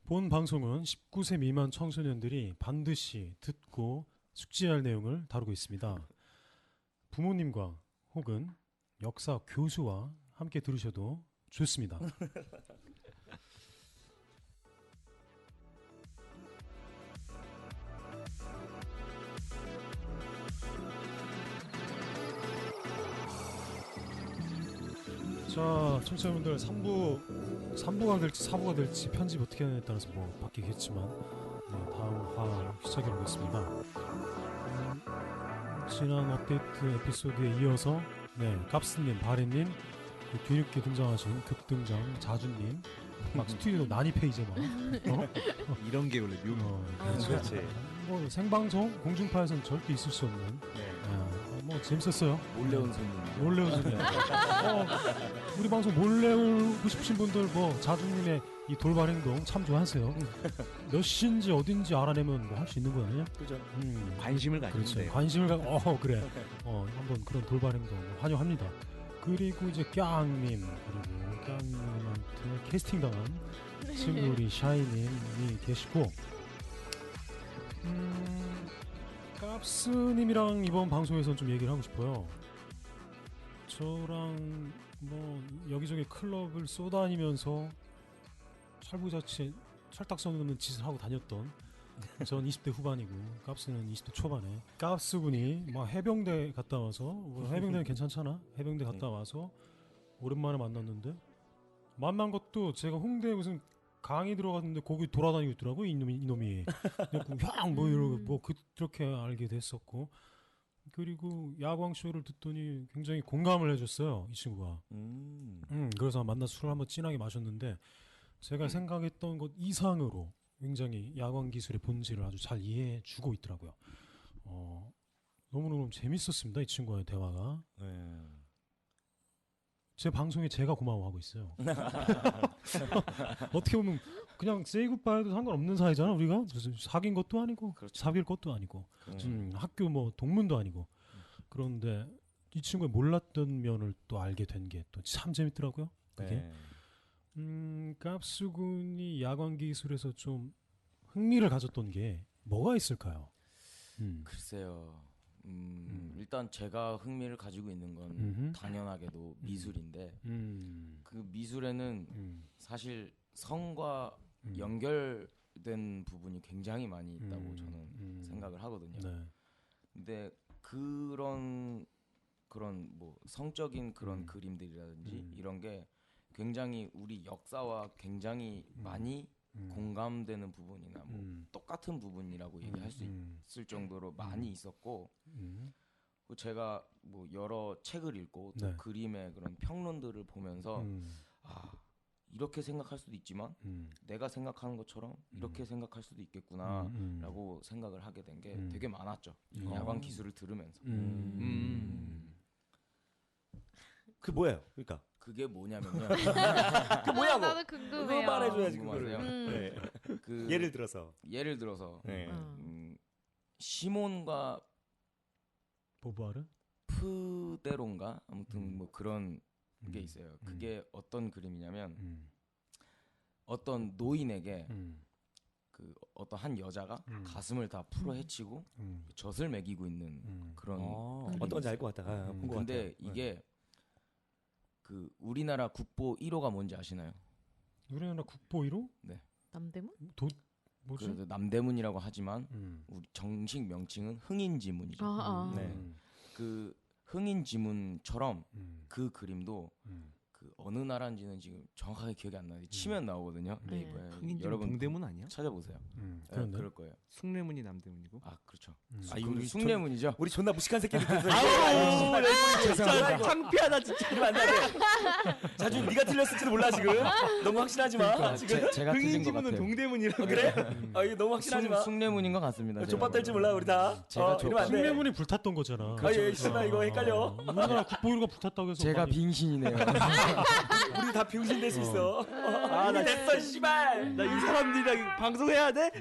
본 방송은 19세 미만 청소년들이 반드시 듣고 숙지할 내용을 다루고 있습니다. 부모님과 혹은 역사 교수와 함께 들으셔도 좋습니다. 자, 청취자분들 3부가 될지 4부가 될지 편집 어떻게 하느냐에 따라서 뭐 바뀌겠지만 다음 화 시작해보겠습니다. 지난 업데이트 에피소드에 이어서 깝스님, 바레님, 뒤늦게 등장하신 급등장 자준님 막 스튜디오 난입해 막 이런 게 원래 묘. 그렇지. 뭐 생방송 공중파에서는 절대 있을 수 없는 뭐 재밌었어요. 몰래 온 손님. 몰래 온 손님. 우리 방송 몰래 오고 싶으신 분들 뭐 자주님의 이 돌발 행동 참조하세요. 몇 시인지 어딘지 알아내면 뭐 할 수 있는 거 아니야? 그죠. 관심을 가지면 그렇죠. 돼요. 관심을 그래. 한번 그런 돌발 행동 환영합니다. 그리고 이제 깡님 그리고 깡님한테 캐스팅 당한 친구 우리 샤이님이 계시고 깝스님이랑 이번 방송에서는 좀 얘기를 하고 싶어요. 저랑 뭐 여기저기 클럽을 쏘다니면서 철부자치 철딱 쏘는 짓을 하고 다녔던 전 20대 후반이고 깝스는 20대 초반에 깝스군이 막 해병대 갔다 와서 해병대는 괜찮잖아. 해병대 갔다 와서 오랜만에 만났는데 만난 것도 제가 홍대에 무슨 강의 들어갔는데 거기 돌아다니고 있더라고 이놈이 형뭐 이러고 뭐 그렇게 알게 됐었고 그리고 야광 쇼를 듣더니 굉장히 공감을 해줬어요 이 친구가. 그래서 만나서 술을 한번 진하게 마셨는데 제가 생각했던 것 이상으로 굉장히 야광 기술의 본질을 아주 잘 이해해주고 있더라고요. 너무너무 재밌었습니다 이 친구와의 대화가. 제 방송에 제가 고마워하고 있어요. 어떻게 보면 그냥 세이 굿바이도 상관없는 사이잖아 우리가. 무슨 사귄 것도 아니고 그렇죠. 사귈 것도 아니고 학교 뭐 동문도 아니고 그런데 이 친구의 몰랐던 면을 또 알게 된 게 또 참 재밌더라고요. 그게 깝수군이 야광 기술에서 좀 흥미를 가졌던 게 뭐가 있을까요? 글쎄요. 일단 제가 흥미를 가지고 있는 건 당연하게도 미술인데 그 미술에는 사실 성과 연결된 부분이 굉장히 많이 있다고 저는 생각을 하거든요. 네. 근데 그런 뭐 성적인 그런 그림들이라든지 이런 게 굉장히 우리 역사와 굉장히 많이 공감되는 부분이나 뭐 똑같은 부분이라고 얘기할 수 있을 정도로 많이 있었고 제가 뭐 여러 책을 읽고 또 그림의 그런 평론들을 보면서 이렇게 생각할 수도 있지만 내가 생각하는 것처럼 이렇게 생각할 수도 있겠구나 라고 생각을 하게 된 게 되게 많았죠. 야광 기술을 들으면서. 그 뭐예요? 그러니까 그게 뭐냐면요. 그 뭐냐고. 나도 궁금해요. 그거 말해줘야지 궁금하세요? 그거를. 그 예를 들어서 시몬과 보부아르? 푸데론가 아무튼 뭐 그런 게 있어요. 그게 어떤 그림이냐면 어떤 노인에게 그 어떤 한 여자가 가슴을 다 풀어 헤치고 젖을 먹이고 있는 그런 어떤 건지 알 것 같다. 본 것 근데 같아요. 이게 그 우리나라 국보 1호가 뭔지 아시나요? 우리나라 국보 1호? 네. 남대문? 뭐지? 그 남대문이라고 하지만 우리 정식 명칭은 흥인지문이죠. 네. 그 흥인지문처럼 그 그림도 그 어느 나라인지는 지금 정확하게 기억이 안 나는데 치면 나오거든요. 네이버에. 여러분 동대문 아니야? 찾아보세요. 네, 그럴 거예요. 숭례문이 남대문이고. 아 그렇죠. 이거 숭례문이죠. 우리 존나 무식한 새끼들. 죄송합니다. 창피하다 진짜. 이러면 안 돼. 자주 네가 틀렸을지도 몰라 지금. 너무 확신하지 마. 그러니까, 지금 제가 틀린 것 흥인지문은 같아요. 동대문이라고. 그래? 이거 너무 확신하지 마. 숭례문인 것 같습니다. 족밥 될지 몰라 우리 다. 이러면 안 돼. 숭례문이 불탔던 거잖아. 씨발 이거 헷갈려. 우리나라 국보 1호가 불탔다고 해서 제가 빙신이네요. 우리 다 병신 될 수 있어. 나 됐어 씨발. 나 이 사람들이랑 방송해야 돼?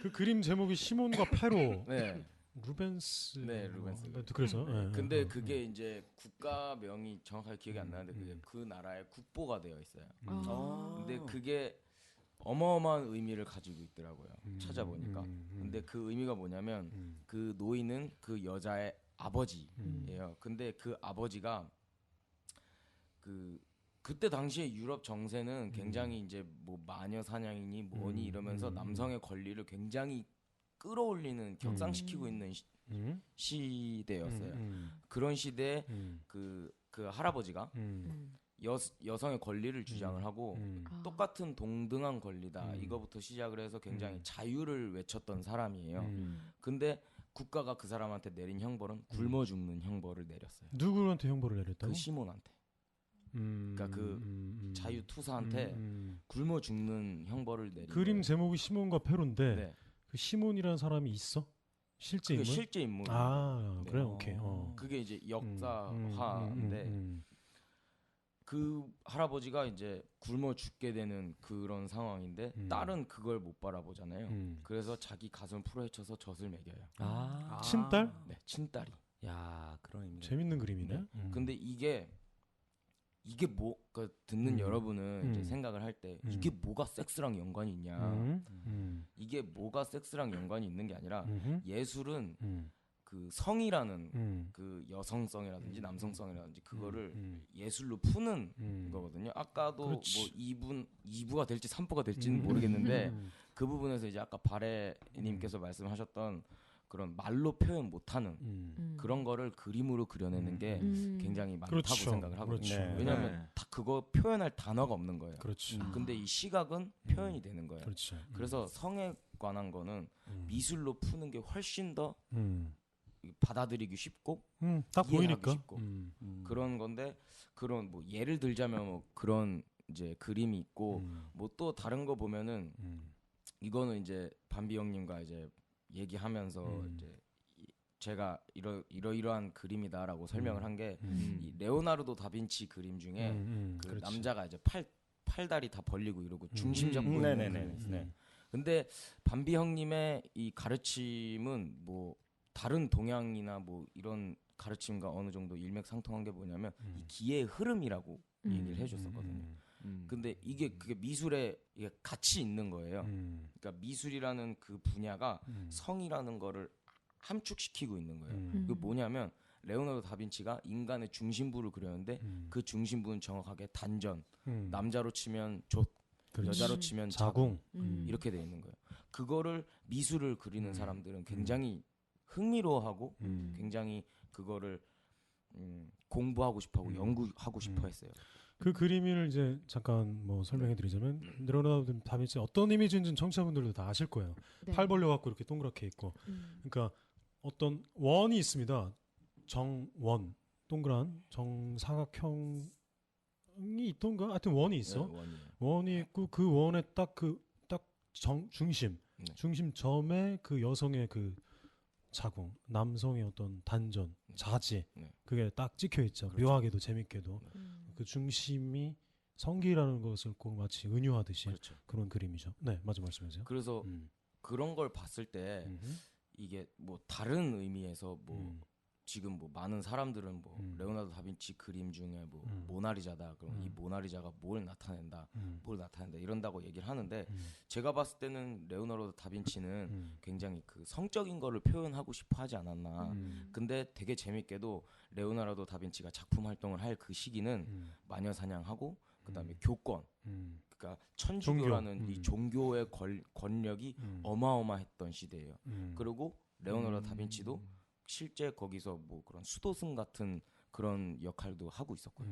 그 그림 제목이 시몬과 페로. 네. 루벤스. 네, 루벤스. 그래서. 근데 그게 이제 국가명이 정확하게 기억이 안 나는데 그게 그 나라의 국보가 되어 있어요. 근데 그게 어마어마한 의미를 가지고 있더라고요. 찾아보니까. 근데 그 의미가 뭐냐면 그 노인은 그 여자의 아버지예요. 근데 그 아버지가 그때 당시에 유럽 정세는 굉장히 이제 뭐 마녀 사냥이니 뭐니 이러면서 남성의 권리를 굉장히 끌어올리는 격상시키고 있는 시대였어요. 그런 시대에 그 할아버지가 여성의 권리를 주장을 하고 똑같은 동등한 권리다 이거부터 시작을 해서 굉장히 자유를 외쳤던 사람이에요. 근데 국가가 그 사람한테 내린 형벌은 굶어 죽는 형벌을 내렸어요. 누구한테 형벌을 내렸다고? 그 시몬한테. 그러니까 그 자유 투사한테 굶어 죽는 형벌을 내린 그림 거예요. 제목이 시몬과 페로인데 네. 그 시몬이라는 사람이 있어? 실제 그게 인물? 실제 인물. 아 네. 그래 오케이. 그게 이제 역사화인데 그 할아버지가 이제 굶어 죽게 되는 그런 상황인데 딸은 그걸 못 바라보잖아요. 그래서 자기 가슴을 풀어헤쳐서 젖을 먹여요. 친딸? 네, 친딸이. 야, 그런 의미. 재밌는 그림이네. 네. 근데 이게 뭐 듣는 여러분은 이제 생각을 할 때 이게 뭐가 섹스랑 연관이 있냐? 이게 뭐가 섹스랑 연관이 있는 게 아니라 예술은 그 성이라는 그 여성성이라든지 남성성이라든지 그거를 예술로 푸는 거거든요. 아까도 그렇지. 뭐 2부가 될지 3부가 될지는 모르겠는데 그 부분에서 이제 아까 바레님께서 말씀하셨던 그런 말로 표현 못하는 그런 거를 그림으로 그려내는 게 굉장히 많다고 그렇죠. 생각을 하거든요. 그렇죠. 왜냐하면 다 그거 표현할 단어가 없는 거예요. 그렇지. 근데 이 시각은 표현이 되는 거예요. 그렇지. 그래서 성에 관한 거는 미술로 푸는 게 훨씬 더 받아들이기 쉽고 딱 이해하기 보이니까. 쉽고 그런 건데 그런 뭐 예를 들자면 뭐 그런 이제 그림이 있고 뭐 또 다른 거 보면은 이거는 이제 반비 형님과 이제 얘기하면서 이제 제가 이러이러한 그림이다라고 설명을 한 게 이 레오나르도 다빈치 그림 중에 그 남자가 이제 팔다리 다 벌리고 이러고 중심 잡고 있는 그림. 근데 반비 형님의 이 가르침은 뭐 다른 동양이나 뭐 이런 가르침과 어느 정도 일맥상통한 게 뭐냐면 이 기의 흐름이라고 얘기를 해줬었거든요. 근데 그게 미술에 이게 같이 있는 거예요. 그러니까 미술이라는 그 분야가 성이라는 거를 함축시키고 있는 거예요. 그게 뭐냐면 레오나르도 다빈치가 인간의 중심부를 그렸는데 그 중심부는 정확하게 단전, 남자로 치면 족, 여자로 치면 자궁 이렇게 돼 있는 거예요. 그거를 미술을 그리는 사람들은 굉장히 흥미로워하고 굉장히 그거를 공부하고 싶어하고 연구하고 싶어 했어요. 그 그림을 이제 잠깐 뭐 설명해드리자면 레오나르도 다빈치 어떤 이미지인지는 청취자분들도 다 아실 거예요. 네. 팔 벌려갖고 이렇게 동그랗게 있고, 그러니까 어떤 원이 있습니다. 정원, 동그란 정사각형이 있던가? 하여튼 원이 있어. 네, 원이 있고 그 원에 딱 중심, 네. 중심점에 그 여성의 그 자궁, 남성의 어떤 단전, 자지, 네. 그게 딱 찍혀 있죠. 그렇죠. 묘하게도 재밌게도 그 중심이 성기라는 것을 꼭 마치 은유하듯이 그렇죠. 그런 그림이죠. 네, 맞아 말씀하세요. 그래서 그런 걸 봤을 때 이게 뭐 다른 의미에서 뭐 지금 뭐 많은 사람들은 뭐 레오나르도 다빈치 그림 중에 뭐 모나리자다. 그럼 이 모나리자가 뭘 나타낸다 이런다고 얘기를 하는데 제가 봤을 때는 레오나르도 다빈치는 굉장히 그 성적인 거를 표현하고 싶어 하지 않았나. 근데 되게 재밌게도 레오나르도 다빈치가 작품 활동을 할 그 시기는 마녀 사냥하고 그다음에 교권, 그러니까 천주교라는 이 종교의 권력이 어마어마했던 시대예요. 그리고 레오나르도 다빈치도 실제 거기서 뭐 그런 수도승 같은 그런 역할도 하고 있었고요.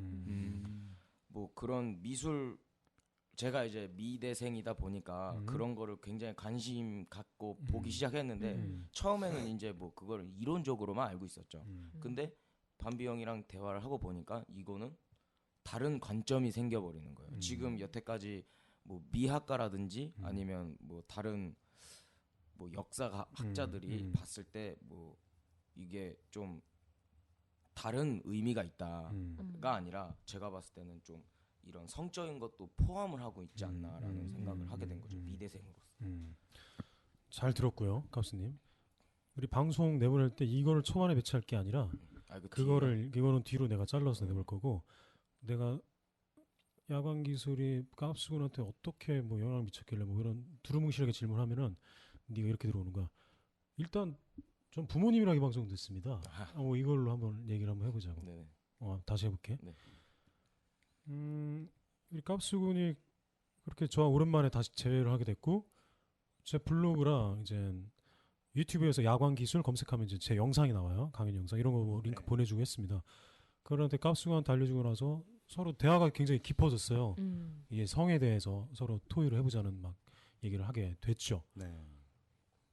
뭐 그런 미술, 제가 이제 미대생이다 보니까 그런 거를 굉장히 관심 갖고 보기 시작했는데 처음에는 이제 뭐 그거를 이론적으로만 알고 있었죠. 근데 반비 형이랑 대화를 하고 보니까 이거는 다른 관점이 생겨버리는 거예요. 지금 여태까지 뭐 미학가라든지 아니면 뭐 다른 뭐 역사 학자들이 봤을 때 뭐 이게 좀 다른 의미가 있다가 아니라 제가 봤을 때는 좀 이런 성적인 것도 포함을 하고 있지 않나라는 생각을 하게 된 거죠. 미대생으로서. 잘 들었고요, 값스님. 우리 방송 내보낼 때 이거를 초반에 배치할 게 아니라 이거는 뒤로 내가 잘라서 내볼 거고, 내가 야광 기술이 깝수군한테 어떻게 뭐 영향을 미쳤길래 뭐 이런 두루뭉실하게 질문하면은 네가 이렇게 들어오는 거야. 일단 전 부모님이랑 이 방송 듣습니다. 뭐 이걸로 한번 얘기를 한번 해보자고. 네네. 다시 해볼게. 네. 우리 깝수군이 그렇게 저와 오랜만에 다시 재회를 하게 됐고 제 블로그랑 이제 유튜브에서 야광 기술 검색하면 이제 제 영상이 나와요. 강연 영상 이런 거 링크 보내주고 했습니다. 그런데 깝수군한테 알려주고 나서 서로 대화가 굉장히 깊어졌어요. 이게 성에 대해서 서로 토의를 해보자는 막 얘기를 하게 됐죠. 네.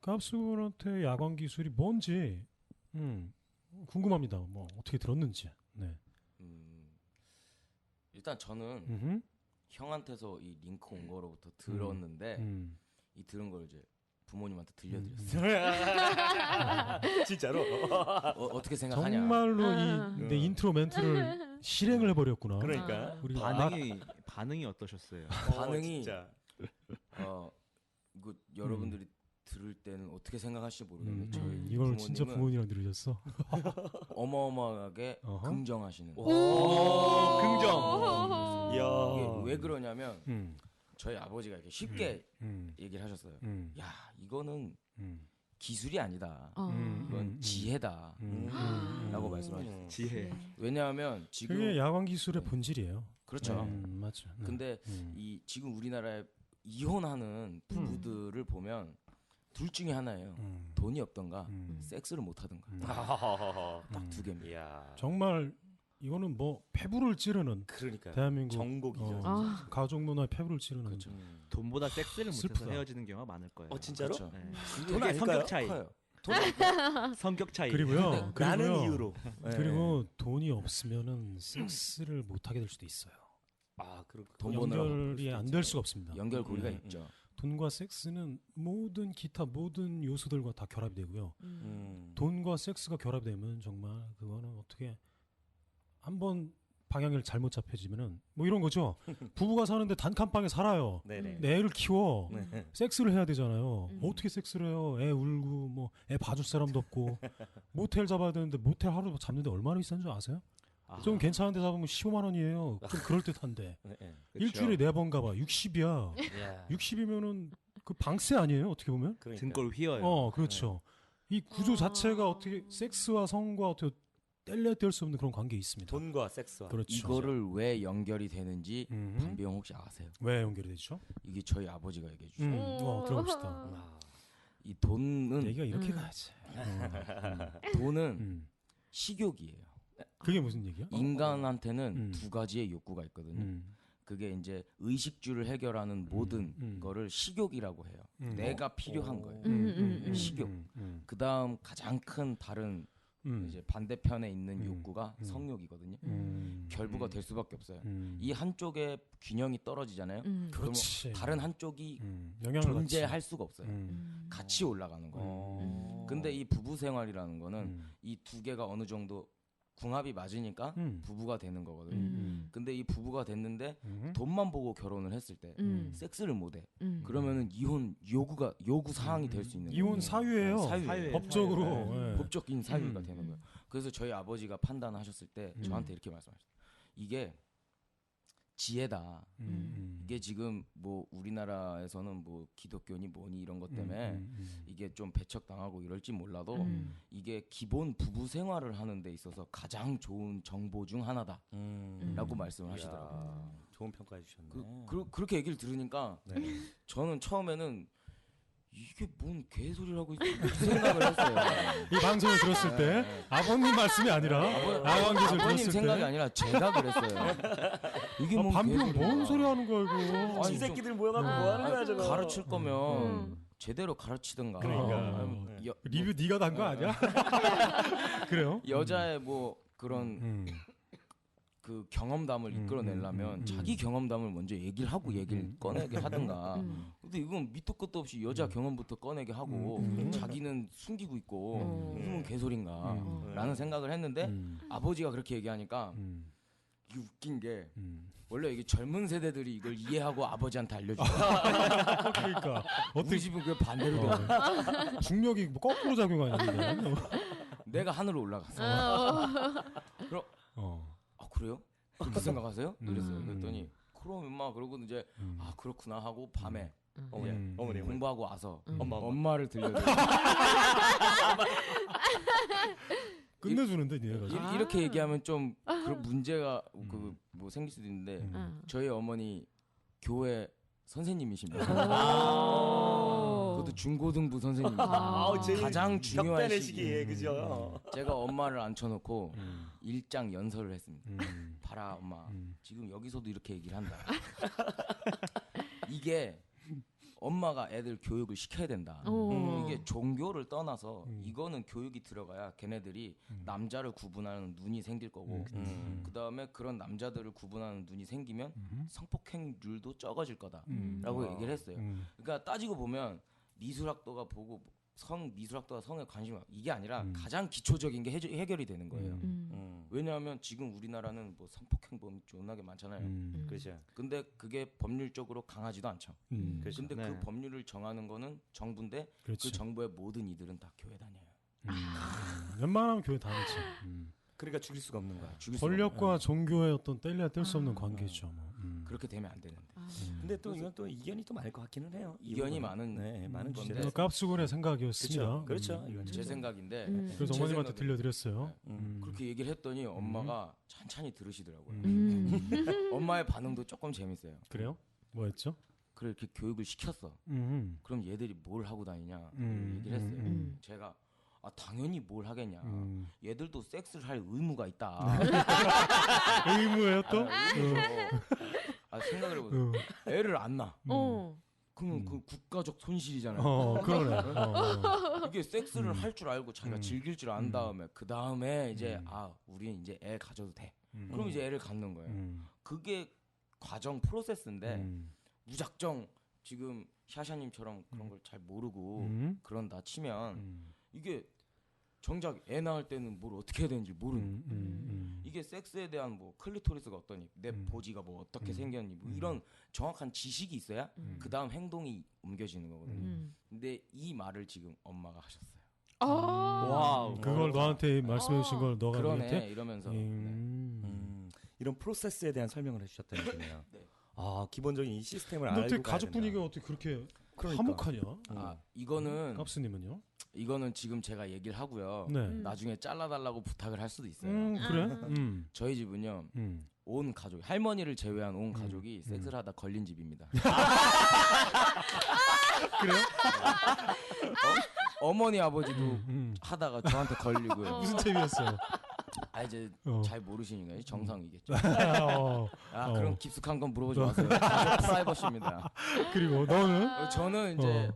깝수군한테 야광 기술이 뭔지 궁금합니다. 뭐 어떻게 들었는지. 네. 일단 저는 음흠. 형한테서 이 링크 온 거로부터 들었는데 이 들은 걸 이제 부모님한테 들려드렸어요. 진짜로? 어떻게 생각하냐? 정말로 내 인트로 멘트를 실행을 해버렸구나. 그러니까 우리 반응이 어떠셨어요? 반응이 진짜. 이거 여러분들이 들을 때는 어떻게 생각하실지 모르겠는데 저희 이걸 진짜 부모님이랑 들으셨어? 어마어마하게 긍정하시는 오, 거예요. 긍정. 이게 이야. 왜 그러냐면 저희 아버지가 이렇게 쉽게 얘기를 하셨어요. 야, 이거는 기술이 아니다. 이건 지혜다. 라고 말씀하셨어요. 지혜. 왜냐하면 지금 그게 야광 기술의 본질이에요. 그렇죠. 맞죠. 네. 근데 이 지금 우리나라에 이혼하는 부부들을 보면 둘 중에 하나예요. 돈이 없던가 섹스를 못 하던가. 딱 두 개입니다. 이야. 정말 이거는 뭐 폐부를 찌르는 그러니까 대한민국 정곡이죠. 가족 문화의 폐부를 찌르는 그렇죠. 돈보다 섹스를 못해서 슬프다. 헤어지는 경우가 많을 거예요. 진짜로? 그렇죠. 네. 돈 그게 아닐까요? 성격 차이. 커요. 성격 차이. 그리고요. 나는 이유로. 그리고 돈이 없으면은 섹스를 못 하게 될 수도 있어요. 돈 버느라고 연결이 안 될 수가 없습니다. 연결고리가 있죠. 돈과 섹스는 모든 기타 모든 요소들과 다 결합이 되고요. 돈과 섹스가 결합이 되면 정말 그거는 어떻게 한번 방향을 잘못 잡혀지면은 뭐 이런 거죠. 부부가 사는데 단칸방에 살아요. 네네. 내 애를 키워. 네. 섹스를 해야 되잖아요. 어떻게 섹스를 해요? 애 울고 뭐 애 봐줄 사람도 없고 모텔 잡아야 되는데 모텔 하루 잡는데 얼마나 비싼 줄 아세요? 좀 괜찮은 데 잡으면 15만 원이에요. 좀 그럴듯한데. 네. 일주일에 4번 가봐. 60이야. 60이면은 그 방세 아니에요? 어떻게 보면? 그러니까. 등골 휘어요. 그렇죠. 이 구조 자체가 어떻게 섹스와 성과 어떻게 뗄래야 뗄 수 없는 그런 관계에 있습니다. 돈과 섹스와. 그렇죠. 이거를 왜 연결이 되는지 반비용 혹시 아세요? 왜 연결이 되죠? 이게 저희 아버지가 얘기해 주죠. 들어봅시다. 이 돈은 얘기가 이렇게 가야지. 돈은 식욕이에요. 그게 무슨 얘기야? 인간한테는 두 가지의 욕구가 있거든요. 그게 이제 의식주를 해결하는 모든 거를 식욕이라고 해요. 내가 필요한 거예요. 식욕. 그 다음 가장 큰 다른 이제 반대편에 있는 욕구가 성욕이거든요. 결부가 될 수밖에 없어요. 이 한쪽에 균형이 떨어지잖아요. 그렇지. 그러면 다른 한쪽이 영향을 존재할 수가 없어요. 같이 올라가는 거예요. 근데 이 부부 생활이라는 거는 이 두 개가 어느 정도 궁합이 맞으니까 부부가 되는 거거든요. 근데 이 부부가 됐는데 돈만 보고 결혼을 했을 때 섹스를 못 해. 그러면은 이혼 요구 사항이 될 수 있는 거예요. 이혼 사유예요. 사유예요. 법적으로. 예. 법적인 사유가 되는 거예요. 그래서 저희 아버지가 판단하셨을 때 저한테 이렇게 말씀하셨어요. 이게 지혜다. 이게 지금 뭐 우리나라에서는 뭐 기독교니 뭐니 이런 것 때문에 이게 좀 배척당하고 이럴지 몰라도 이게 기본 부부 생활을 하는 데 있어서 가장 좋은 정보 중 하나다라고 말씀을 하시더라고요. 좋은 평가해 주셨네. 그렇게 얘기를 들으니까 저는 처음에는 이게 뭔 개소리를 하고 있지 생각을 했어요. 이 방송을 들었을 때 아버님 말씀이 아니라 야광 기술 아버님 들었을 생각이 때 아니라 제가 그랬어요. 이게 뭔 반비용 개소리야. 뭔 소리 하는 거야 이거. 아니, 이 새끼들 모여갖고 뭐 하는 거야 저거. 가르칠 거면 제대로 가르치든가. 그러니까. 아니면 리뷰 네가 단 거 아니야? 그래요? 여자의 뭐 그런 그 경험담을 이끌어내려면 자기 경험담을 먼저 얘기를 하고 얘기를 꺼내게 하든가. 근데 이건 밑도 끝도 없이 여자 경험부터 꺼내게 하고 자기는 숨기고 있고 이건 개소리인가 라는 생각을 했는데 아버지가 그렇게 얘기하니까 이게 웃긴 게 원래 이게 젊은 세대들이 이걸 이해하고 아버지한테 알려줘요. 그러니까 우리 집은 그 반대로 돼요. 중력이 뭐 거꾸로 작용하는데. 내가 하늘로 올라갔어. 그럼 아 그래요? 그렇게 생각하세요? 이랬어요. 그랬더니 그럼 엄마 그러고 이제 아 그렇구나 하고 밤에 어머니 공부하고 와서 엄마. 엄마를 들려줘. 끝내주는데 니네가. 이렇게 얘기하면 좀 그런 문제가 뭐 생길 수도 있는데 저희 어머니 교회 선생님이십니다. 그것도 중고등부 선생님입니다. 가장 중요한 시기에 그죠. 제가 엄마를 앉혀놓고 일장 연설을 했습니다. 봐라 엄마 지금 여기서도 이렇게 얘기를 한다. 이게 엄마가 애들 교육을 시켜야 된다. 이게 종교를 떠나서 이거는 교육이 들어가야 걔네들이 남자를 구분하는 눈이 생길 거고 그 다음에 그런 남자들을 구분하는 눈이 생기면 성폭행률도 적어질 거다라고 얘기를 했어요. 그러니까 따지고 보면 미술학도가 보고 미술학도가 성에 관심이 이게 아니라 가장 기초적인 게 해결이 되는 거예요. 왜냐하면 지금 우리나라는 뭐 성폭행범이 존나게 많잖아요. 그렇죠. 근데 그게 법률적으로 강하지도 않죠. 그렇죠. 근데 네. 그 법률을 정하는 거는 정부인데 그렇지. 그 정부의 모든 이들은 다 교회 다녀요. 웬만하면 교회 다니지. 그러니까 죽일 수가 없는 거야. 죽일 수가 권력과 종교의 어떤 뗄래야 뗄 수 없는 관계죠. 뭐. 그렇게 되면 안 되는데. 근데 또 이건 또 이견이 또 많을 것 같기는 해요. 이견이 많은 많은 건데. 주제로. 깝수군의 생각이었습니다. 그렇죠. 이건 제 생각인데 그래서 제 어머님한테 생각은- 들려드렸어요. 그렇게 얘기를 했더니 엄마가 찬찬히 들으시더라고요. 엄마의 반응도 조금 재밌어요. 그래요? 뭐였죠? 그래 이렇게 교육을 시켰어. 그럼 얘들이 뭘 하고 다니냐 얘기를 했어요. 제가 당연히 뭘 하겠냐. 얘들도 섹스를 할 의무가 있다. 의무예요 또? 생각을 해보세요. 애를 안 낳아. 그러면 그 국가적 손실이잖아요. 그러네. 이게 섹스를 할 줄 알고 자기가 즐길 줄 안 다음에 그 다음에 이제 우리는 이제 애 가져도 돼. 그럼 이제 애를 갖는 거예요. 그게 과정 프로세스인데 무작정 지금 샤샤님처럼 그런 걸 잘 모르고 그런다 치면 이게 정작 애 낳을 때는 뭘 어떻게 해야 되는지 모르는 이게 섹스에 대한 뭐 클리토리스가 어떠니 내 보지가 뭐 어떻게 생겼니 뭐 이런 정확한 지식이 있어야 그 다음 행동이 옮겨지는 거거든요. 근데 이 말을 지금 엄마가 하셨어요. 와우. 그걸 너한테 말씀해 주신 걸 너가 그러네 너한테? 이러면서 이런 프로세스에 대한 설명을 해주셨다는 얘기네요. 네. 기본적인 이 시스템을 근데 알고 어떻게 가야 가족 된다. 분위기가 어떻게 그렇게 그러니까. 화목하냐? 이거는 깝스님은요? 이거는 지금 제가 얘기를 하고요. 네. 나중에 잘라달라고 부탁을 할 수도 있어요. 그래? 저희 집은요. 온 가족 할머니를 제외한 온 가족이 섹스를 하다 걸린 집입니다. 그래요? 어머니 아버지도 하다가 저한테 걸리고요. 무슨 재미였어요? 이제 잘 모르시니까 정상이겠죠. 그럼 깊숙한 건 물어보지 마세요. 가족 프라이버시입니다. 그리고 너는? 저는 이제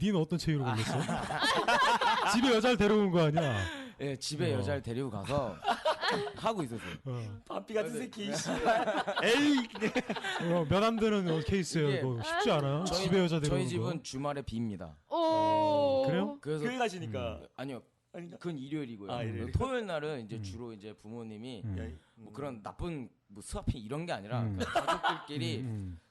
니는 어떤 체위로 걸렸어? 집에 여자를 데려온 거 아니야? 예, 집에 여자를 데리고 가서 하고 있었어요. 반피 같은 새끼. 몇 안 되는 케이스예요. 이게 이거 쉽지 않아요. 집에 여자 데려온 거. 저희 집은 주말에 빕니다. 그래요? 그래서 교회 가시니까. 아니요. 아닌가? 그건 일요일이고요. 일요일. 토요일 날은 이제 주로 이제 부모님이 뭐 그런 나쁜 뭐 스와핑 이런 게 아니라 그러니까 가족들끼리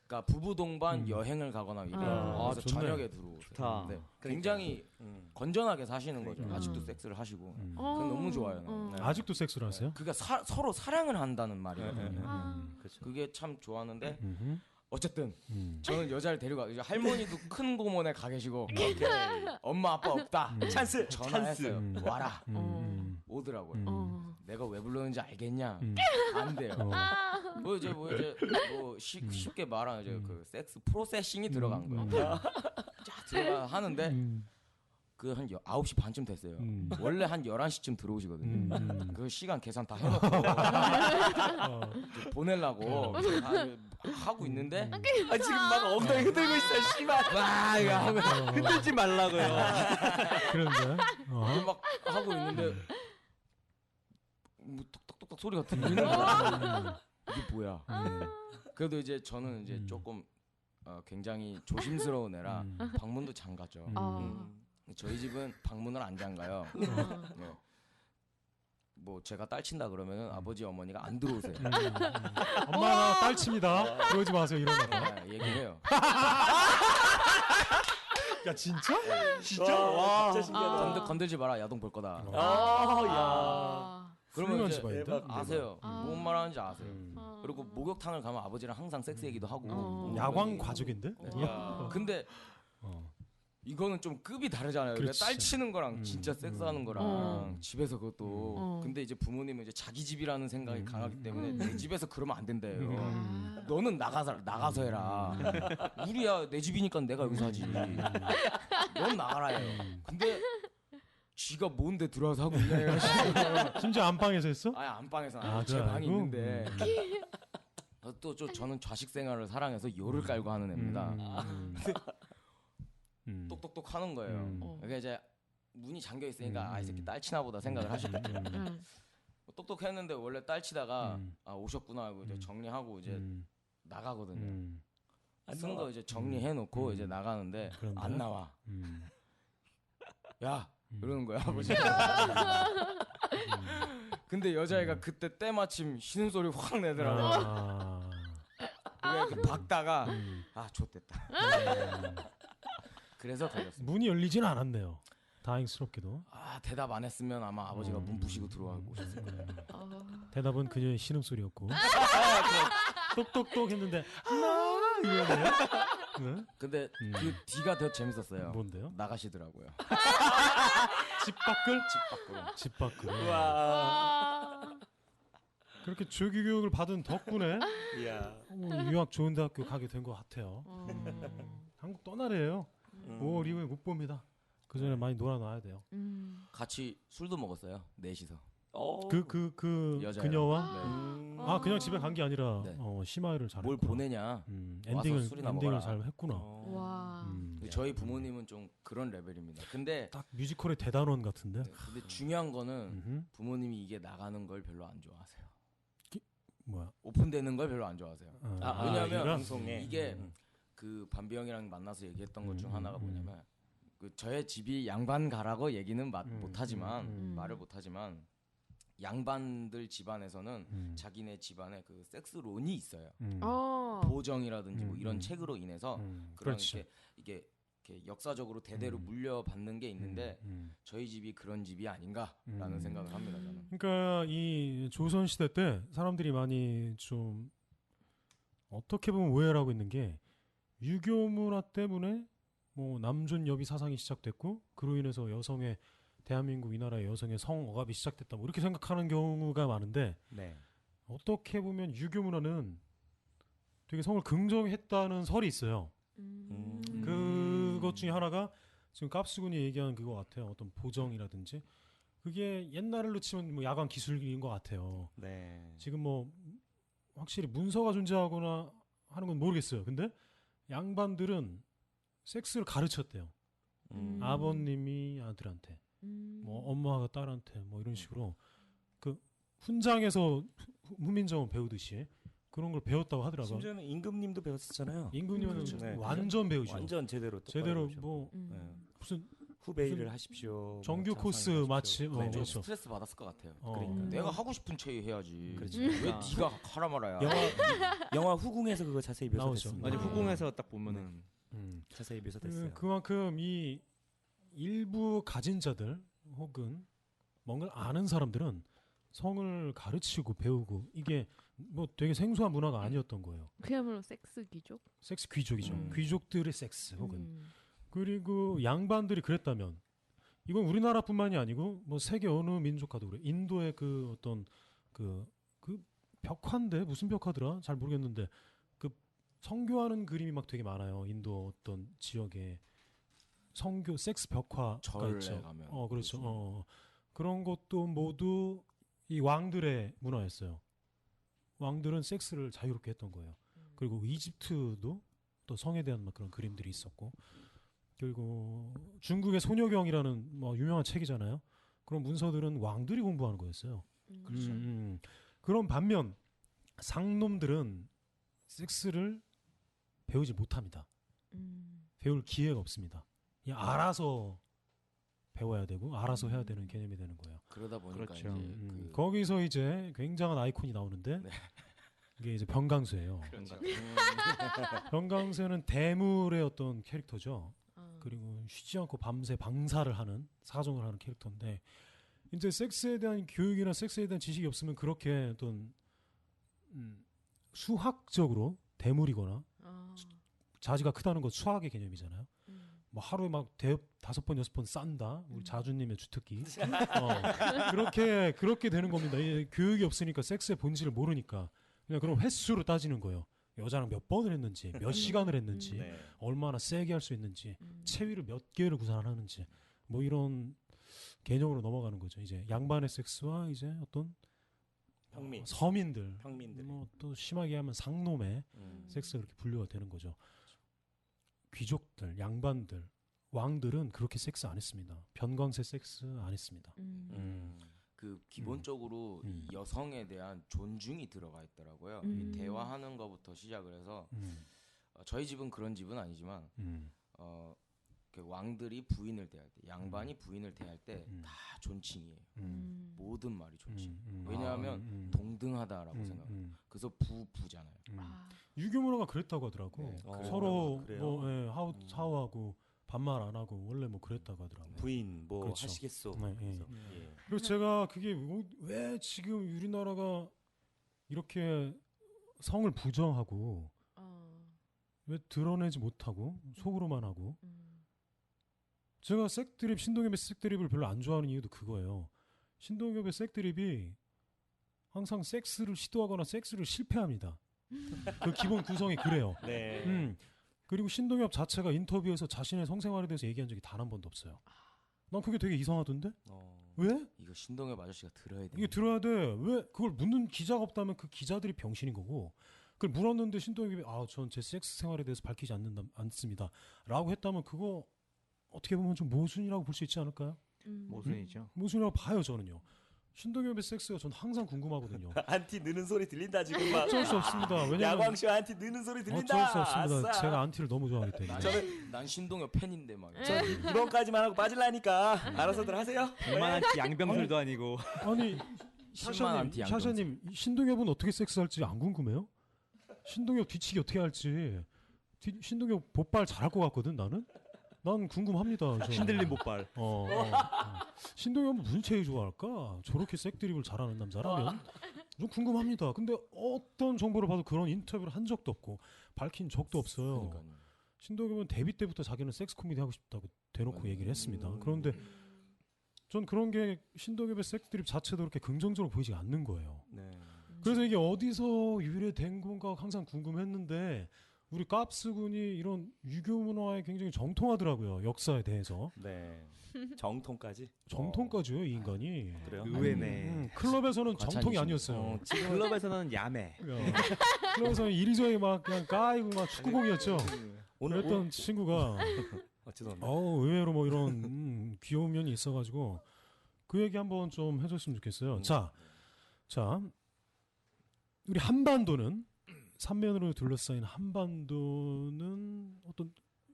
그러니까 부부 동반 여행을 가거나 이래요. 그래서 좋네. 저녁에 들어오세요. 좋다. 네. 굉장히 건전하게 사시는 거죠. 아직도 섹스를 하시고. 그건 너무 좋아요. 네. 아직도 섹스를 하세요? 그러니까 서로 사랑을 한다는 말이거든요. 그렇죠. 그게 참 좋았는데 어쨌든 저는 여자를 데리고 이제 할머니도 큰 고모네 가 계시고 엄마 아빠 없다. 찬스. 전화했어요. 와라. 오더라고요. 내가 왜 불렀는지 알겠냐? 안 돼요. 뭐 이제 쉽게 말하면 이제 그 섹스 프로세싱이 들어간 거예요. 쫙 들어가 하는데 그 한 9시 반쯤 됐어요. 원래 한 11시쯤 들어오시거든요. 그 시간 계산 다 해놓고 보내려고 하고 있는데 지금 막 엉덩이 흔들고 있어. 씨발. 흔들지 말라고요. 그런데 막 하고 있는데 뭐 톡톡톡톡 소리가 들리는 거야. 이게 뭐야? 그래도 이제 저는 이제 조금 굉장히 조심스러운 애라 방문도 잠갔죠. 저희 집은 방문을 안 잠가요. 네. 뭐 제가 딸친다 그러면 아버지 어머니가 안 들어오세요. 엄마 나 딸칩니다. 그러지 마세요. 일어나봐. 얘기해요. 야 진짜? 진짜? 와. 진짜 신기하다. 건들지 마라. 야동 볼 거다. 야. 그러면 이제 집안인데? 아세요. 뭔 말하는지 아세요. 그리고 목욕탕을 가면 아버지랑 항상 섹스 얘기도 하고. 야광 과적인데? 근데 이거는 좀 급이 다르잖아요. 그러니까 딸 치는 거랑 진짜 섹스하는 거랑 집에서 그것도. 근데 이제 부모님은 이제 자기 집이라는 생각이 강하기 때문에 내 집에서 그러면 안 된대요. 너는 나가서 해라. 우리야 내 집이니까 내가 여기서 하지. 넌 나가라 해요. 근데 쥐가 뭔데 들어와서 하고 있냐. 심지어 안방에서 했어? 아니 안방에서 제 방이 있는데. 또 저는 좌식 생활을 사랑해서 요를 깔고 하는 애입니다. 똑똑똑 하는 거예요. 그러니까 이제 문이 잠겨 있으니까 이 새끼 딸치나 보다 생각을 하셨겠죠. 똑똑했는데 원래 딸치다가 오셨구나 하고 이제 정리하고 이제 나가거든요. 쓴 거 이제 정리해 놓고 이제 나가는데 그런데? 안 나와. 야 이러는 거야 아버지. 근데 여자애가 그때 때마침 쉬는 소리 확 내더라고. 이렇게 박다가 좆됐다. 그래서 걸렸어요. 문이 열리지는 않았네요. 다행스럽게도. 대답 안 했으면 아마 아버지가 문 부시고 들어오고 오셨을 거예요. 대답은 그녀의 신음소리였고. 똑똑똑 했는데 이거네요. 네? 근데 그 뒤가 더 재밌었어요. 뭔데요? 나가시더라고요. 집 밖을? 집 밖으로. 그렇게 조기 교육을 받은 덕분에 유학 좋은 대학교 가게 된 것 같아요. 한국 떠나래요. 5월 이후에 못 봅니다. 그 전에 많이 놀아놔야 돼요. 같이 술도 먹었어요. 넷이서. 그 여자애랑. 그녀와 그냥 집에 간 게 아니라 네. 심화를 잘했구나. 뭘 보내냐. 엔딩을 먹어라. 잘 했구나. 와. 저희 부모님은 좀 그런 레벨입니다. 근데 딱 뮤지컬의 대단원 같은데. 근데 중요한 거는 부모님이 이게 나가는 걸 별로 안 좋아하세요. 뭐야? 오픈되는 걸 별로 안 좋아하세요. 왜냐하면 방송에 이게 그 반비 형이랑 만나서 얘기했던 것 중 하나가 뭐냐면 그 저의 집이 양반 가라고 얘기는 못하지만 말을 못하지만 양반들 집안에서는 자기네 집안에 그 섹스론이 있어요. 보정이라든지 뭐 이런 책으로 인해서 그런 이게 역사적으로 대대로 물려받는 게 있는데 저희 집이 그런 집이 아닌가라는 생각을 합니다. 저는. 그러니까 이 조선 시대 때 사람들이 많이 좀 어떻게 보면 오해를 하고 있는 게 유교 문화 때문에 뭐 남존 여비 사상이 시작됐고 그로 인해서 여성의 대한민국 이 나라의 여성의 성 억압이 시작됐다 뭐 이렇게 생각하는 경우가 많은데 어떻게 보면 유교 문화는 되게 성을 긍정했다는 설이 있어요. 그것 중에 하나가 지금 깝수군이 얘기하는 그거 같아요. 어떤 보정이라든지 그게 옛날로 치면 뭐 야광 기술인 것 같아요. 지금 뭐 확실히 문서가 존재하거나 하는 건 모르겠어요. 근데 양반들은 섹스를 가르쳤대요. 아버님이 아들한테, 뭐 엄마가 딸한테, 뭐 이런 식으로 그 훈장에서 훈민정음 배우듯이 그런 걸 배웠다고 하더라고요. 심지어는 임금님도 배웠었잖아요. 임금님은 그렇죠. 네. 완전 배우죠. 완전 제대로 뭐 무슨 후배일을 하십시오. 정규 뭐 코스 마치 좀 그렇죠. 스트레스 받았을 것 같아요. 그러니까. 내가 하고 싶은 체위 해야지. 그렇지. 왜 네가 하라 말아야. 영화 후궁에서 그거 자세히 묘사됐습니다. 맞아 후궁에서 딱 보면은 자세히 묘사됐어요. 그만큼 이 일부 가진 자들 혹은 뭔가를 아는 사람들은 성을 가르치고 배우고 이게 뭐 되게 생소한 문화가 아니었던 거예요. 그야말로 섹스 귀족? 섹스 귀족이죠. 귀족들의 섹스 혹은 그리고 양반들이 그랬다면 이건 우리나라뿐만이 아니고 뭐 세계 어느 민족 가도 그래. 인도의 그 어떤 그 벽화인데 무슨 벽화더라? 잘 모르겠는데 그 성교하는 그림이 막 되게 많아요. 인도 어떤 지역에 성교 섹스 벽화가 절에 있죠. 가면. 그렇죠. 그런 것도 모두 이 왕들의 문화였어요. 왕들은 섹스를 자유롭게 했던 거예요. 그리고 이집트도 또 성에 대한 막 그런 그림들이 있었고, 그리고 중국의 소녀경이라는 뭐 유명한 책이잖아요. 그런 문서들은 왕들이 공부하는 거였어요. 그렇죠. 그런 반면 상놈들은 섹스를 배우지 못합니다. 배울 기회가 없습니다. 그냥 알아서 배워야 되고 알아서 해야 되는 개념이 되는 거예요. 그러다 보니까 그렇죠. 이제 거기서 이제 굉장한 아이콘이 나오는데 이게 이제 병강수예요. 그렇죠. 병강수는 대물의 어떤 캐릭터죠. 그리고 쉬지 않고 밤새 방사를 하는 사정을 하는 캐릭터인데 이제 섹스에 대한 교육이나 섹스에 대한 지식이 없으면 그렇게 어떤 수학적으로 대물이거나 아. 자지가 크다는 건 수학의 개념이잖아요. 뭐 하루에 막 5번 6번 싼다. 우리 자주님의 주특기. 그렇게 되는 겁니다. 교육이 없으니까 섹스의 본질을 모르니까 그냥 그런 횟수로 따지는 거예요. 여자랑 몇 번을 했는지, 몇 시간을 했는지, 네. 얼마나 세게 할 수 있는지, 체위를 몇 개를 구사하는지, 뭐 이런 개념으로 넘어가는 거죠. 이제 양반의 섹스와 이제 어떤 평민. 서민들, 평민들. 뭐 또 심하게 하면 상놈의 섹스가 그렇게 분류가 되는 거죠. 귀족들, 양반들, 왕들은 그렇게 섹스 안 했습니다. 변광세 섹스 안 했습니다. 그 기본적으로 이 여성에 대한 존중이 들어가 있더라고요. 이 대화하는 것부터 시작을 해서 저희 집은 그런 집은 아니지만 그 왕들이 부인을 대할 때, 양반이 부인을 대할 때 다 존칭이에요. 모든 말이 존칭. 왜냐하면 동등하다라고 생각해요. 그래서 부잖아요. 유교 문화가 그랬다고 하더라고. 네. 서로 그래요? 뭐 하우하고 반말 안 하고 원래 뭐 그랬다고 하더라고. 부인 뭐 그렇죠. 하시겠소. 네, 그래서, 예. 예. 그래서 제가 그게 왜 지금 우리나라가 이렇게 성을 부정하고 왜 드러내지 못하고 속으로만 하고 제가 신동엽의 색드립을 별로 안 좋아하는 이유도 그거예요. 신동엽의 색드립이 항상 섹스를 시도하거나 섹스를 실패합니다. 그 기본 구성이 그래요. 네. 그리고 신동엽 자체가 인터뷰에서 자신의 성생활에 대해서 얘기한 적이 단 한 번도 없어요. 난 그게 되게 이상하던데? 왜? 이거 신동엽 아저씨가 들어야 돼. 이게 들어야 돼. 왜 그걸 묻는 기자가 없다면 그 기자들이 병신인 거고. 그걸 물었는데 신동엽이 전 제 섹스 생활에 대해서 밝히지 않습니다. 라고 했다면 그거 어떻게 보면 좀 모순이라고 볼 수 있지 않을까요? 모순이죠. 모순이라고 봐요, 저는요. 신동엽의 섹스가 전 항상 궁금하거든요. 안티 느는 소리 들린다 지금 막. 어쩔 수 없습니다. 왜냐면 야광쇼 안티 느는 소리 들린다. 어쩔 수 없습니다. 아싸. 제가 안티를 너무 좋아하기 때문에. 난 신동엽 팬인데 막. 저 이번까지만 하고 빠질라니까 알아서들 하세요. 100만원치 양병술도 아니고. 아니 10만 안티 양병. 샤샤님 신동엽은 어떻게 섹스할지 안 궁금해요? 신동엽 뒤치기 어떻게 할지 신동엽 보빨 잘할 것 같거든 나는. 난 궁금합니다. 신들린 못발. 신동엽은 무슨 체위 좋아할까? 저렇게 색드립을 잘하는 남자라면 좀 궁금합니다. 근데 어떤 정보를 봐도 그런 인터뷰를 한 적도 없고 밝힌 적도 없어요. 그러니까요. 신동엽은 데뷔 때부터 자기는 섹스 코미디 하고 싶다고 대놓고 얘기를 했습니다. 그런데 전 그런 게 신동엽의 섹스드립 자체도 그렇게 긍정적으로 보이지가 않는 거예요. 네. 그래서 이게 어디서 유래된 건가 항상 궁금했는데 우리 깝스군이 이런 유교 문화에 굉장히 정통하더라고요. 역사에 대해서. 네. 정통까지. 정통까지요, 이 인간이. 그래요? 의외네. 클럽에서는 정통이 과찬이십니다. 아니었어요. 지금 클럽에서는 야매. 클럽에서는 이리저리 막 그냥 까이고 막 축구공이었죠. 오늘 그랬던 친구가 죄송합니다. 의외로 뭐 이런 귀여운 면이 있어가지고 그 얘기 한번 좀 해줬으면 좋겠어요. 자, 우리 한반도는 삼면으로 둘러싸인 한반도는 어떤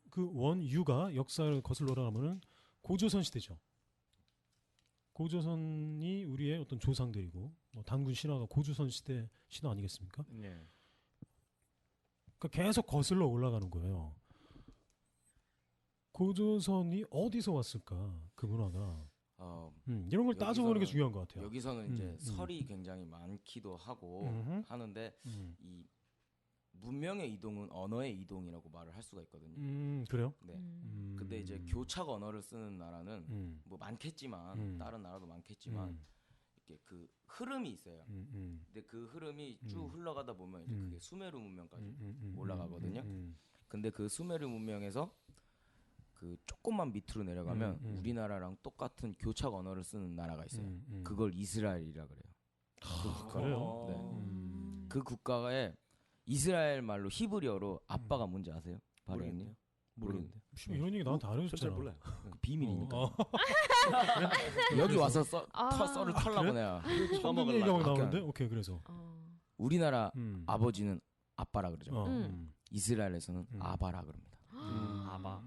그 원유가 역사를 거슬러 올라가면은 고조선 시대죠. 고조선이 우리의 어떤 조상들이고 뭐 단군 신화가 고조선 시대 신화 아니겠습니까? 네. 그러니까 계속 거슬러 올라가는 거예요. 고조선이 어디서 왔을까? 그 문화가 이런 걸 따져보는 게 중요한 것 같아요. 여기서는 이제 설이 굉장히 많기도 하고 하는데 이 문명의 이동은 언어의 이동이라고 말을 할 수가 있거든요. 그래요? 네. 근데 이제 교착 언어를 쓰는 나라는 뭐 많겠지만 다른 나라도 많겠지만 이렇게 그 흐름이 있어요. 근데 그 흐름이 쭉 흘러가다 보면 이제 그게 수메르 문명까지 올라가거든요. 근데 그 수메르 문명에서 그 조금만 밑으로 내려가면 우리나라랑 똑같은 교착 언어를 쓰는 나라가 있어요. 그걸 이스라엘이라 그래요. 그래요? 네. 그 국가에 이스라엘 말로 히브리어로 아빠가 뭔지 아세요? 바로는요? 모르겠는데. 이런 얘기 나한테 안 잘 해줬잖아. 몰라요. 그 비밀이니까. 여기 와서 썰을 털라고 내가. 처음 얘기가 막 나오는데? 오케이, 그래서. 우리나라 아버지는 아빠라 그러죠. 이스라엘에서는 음. 아바라 그럽니다. 아바.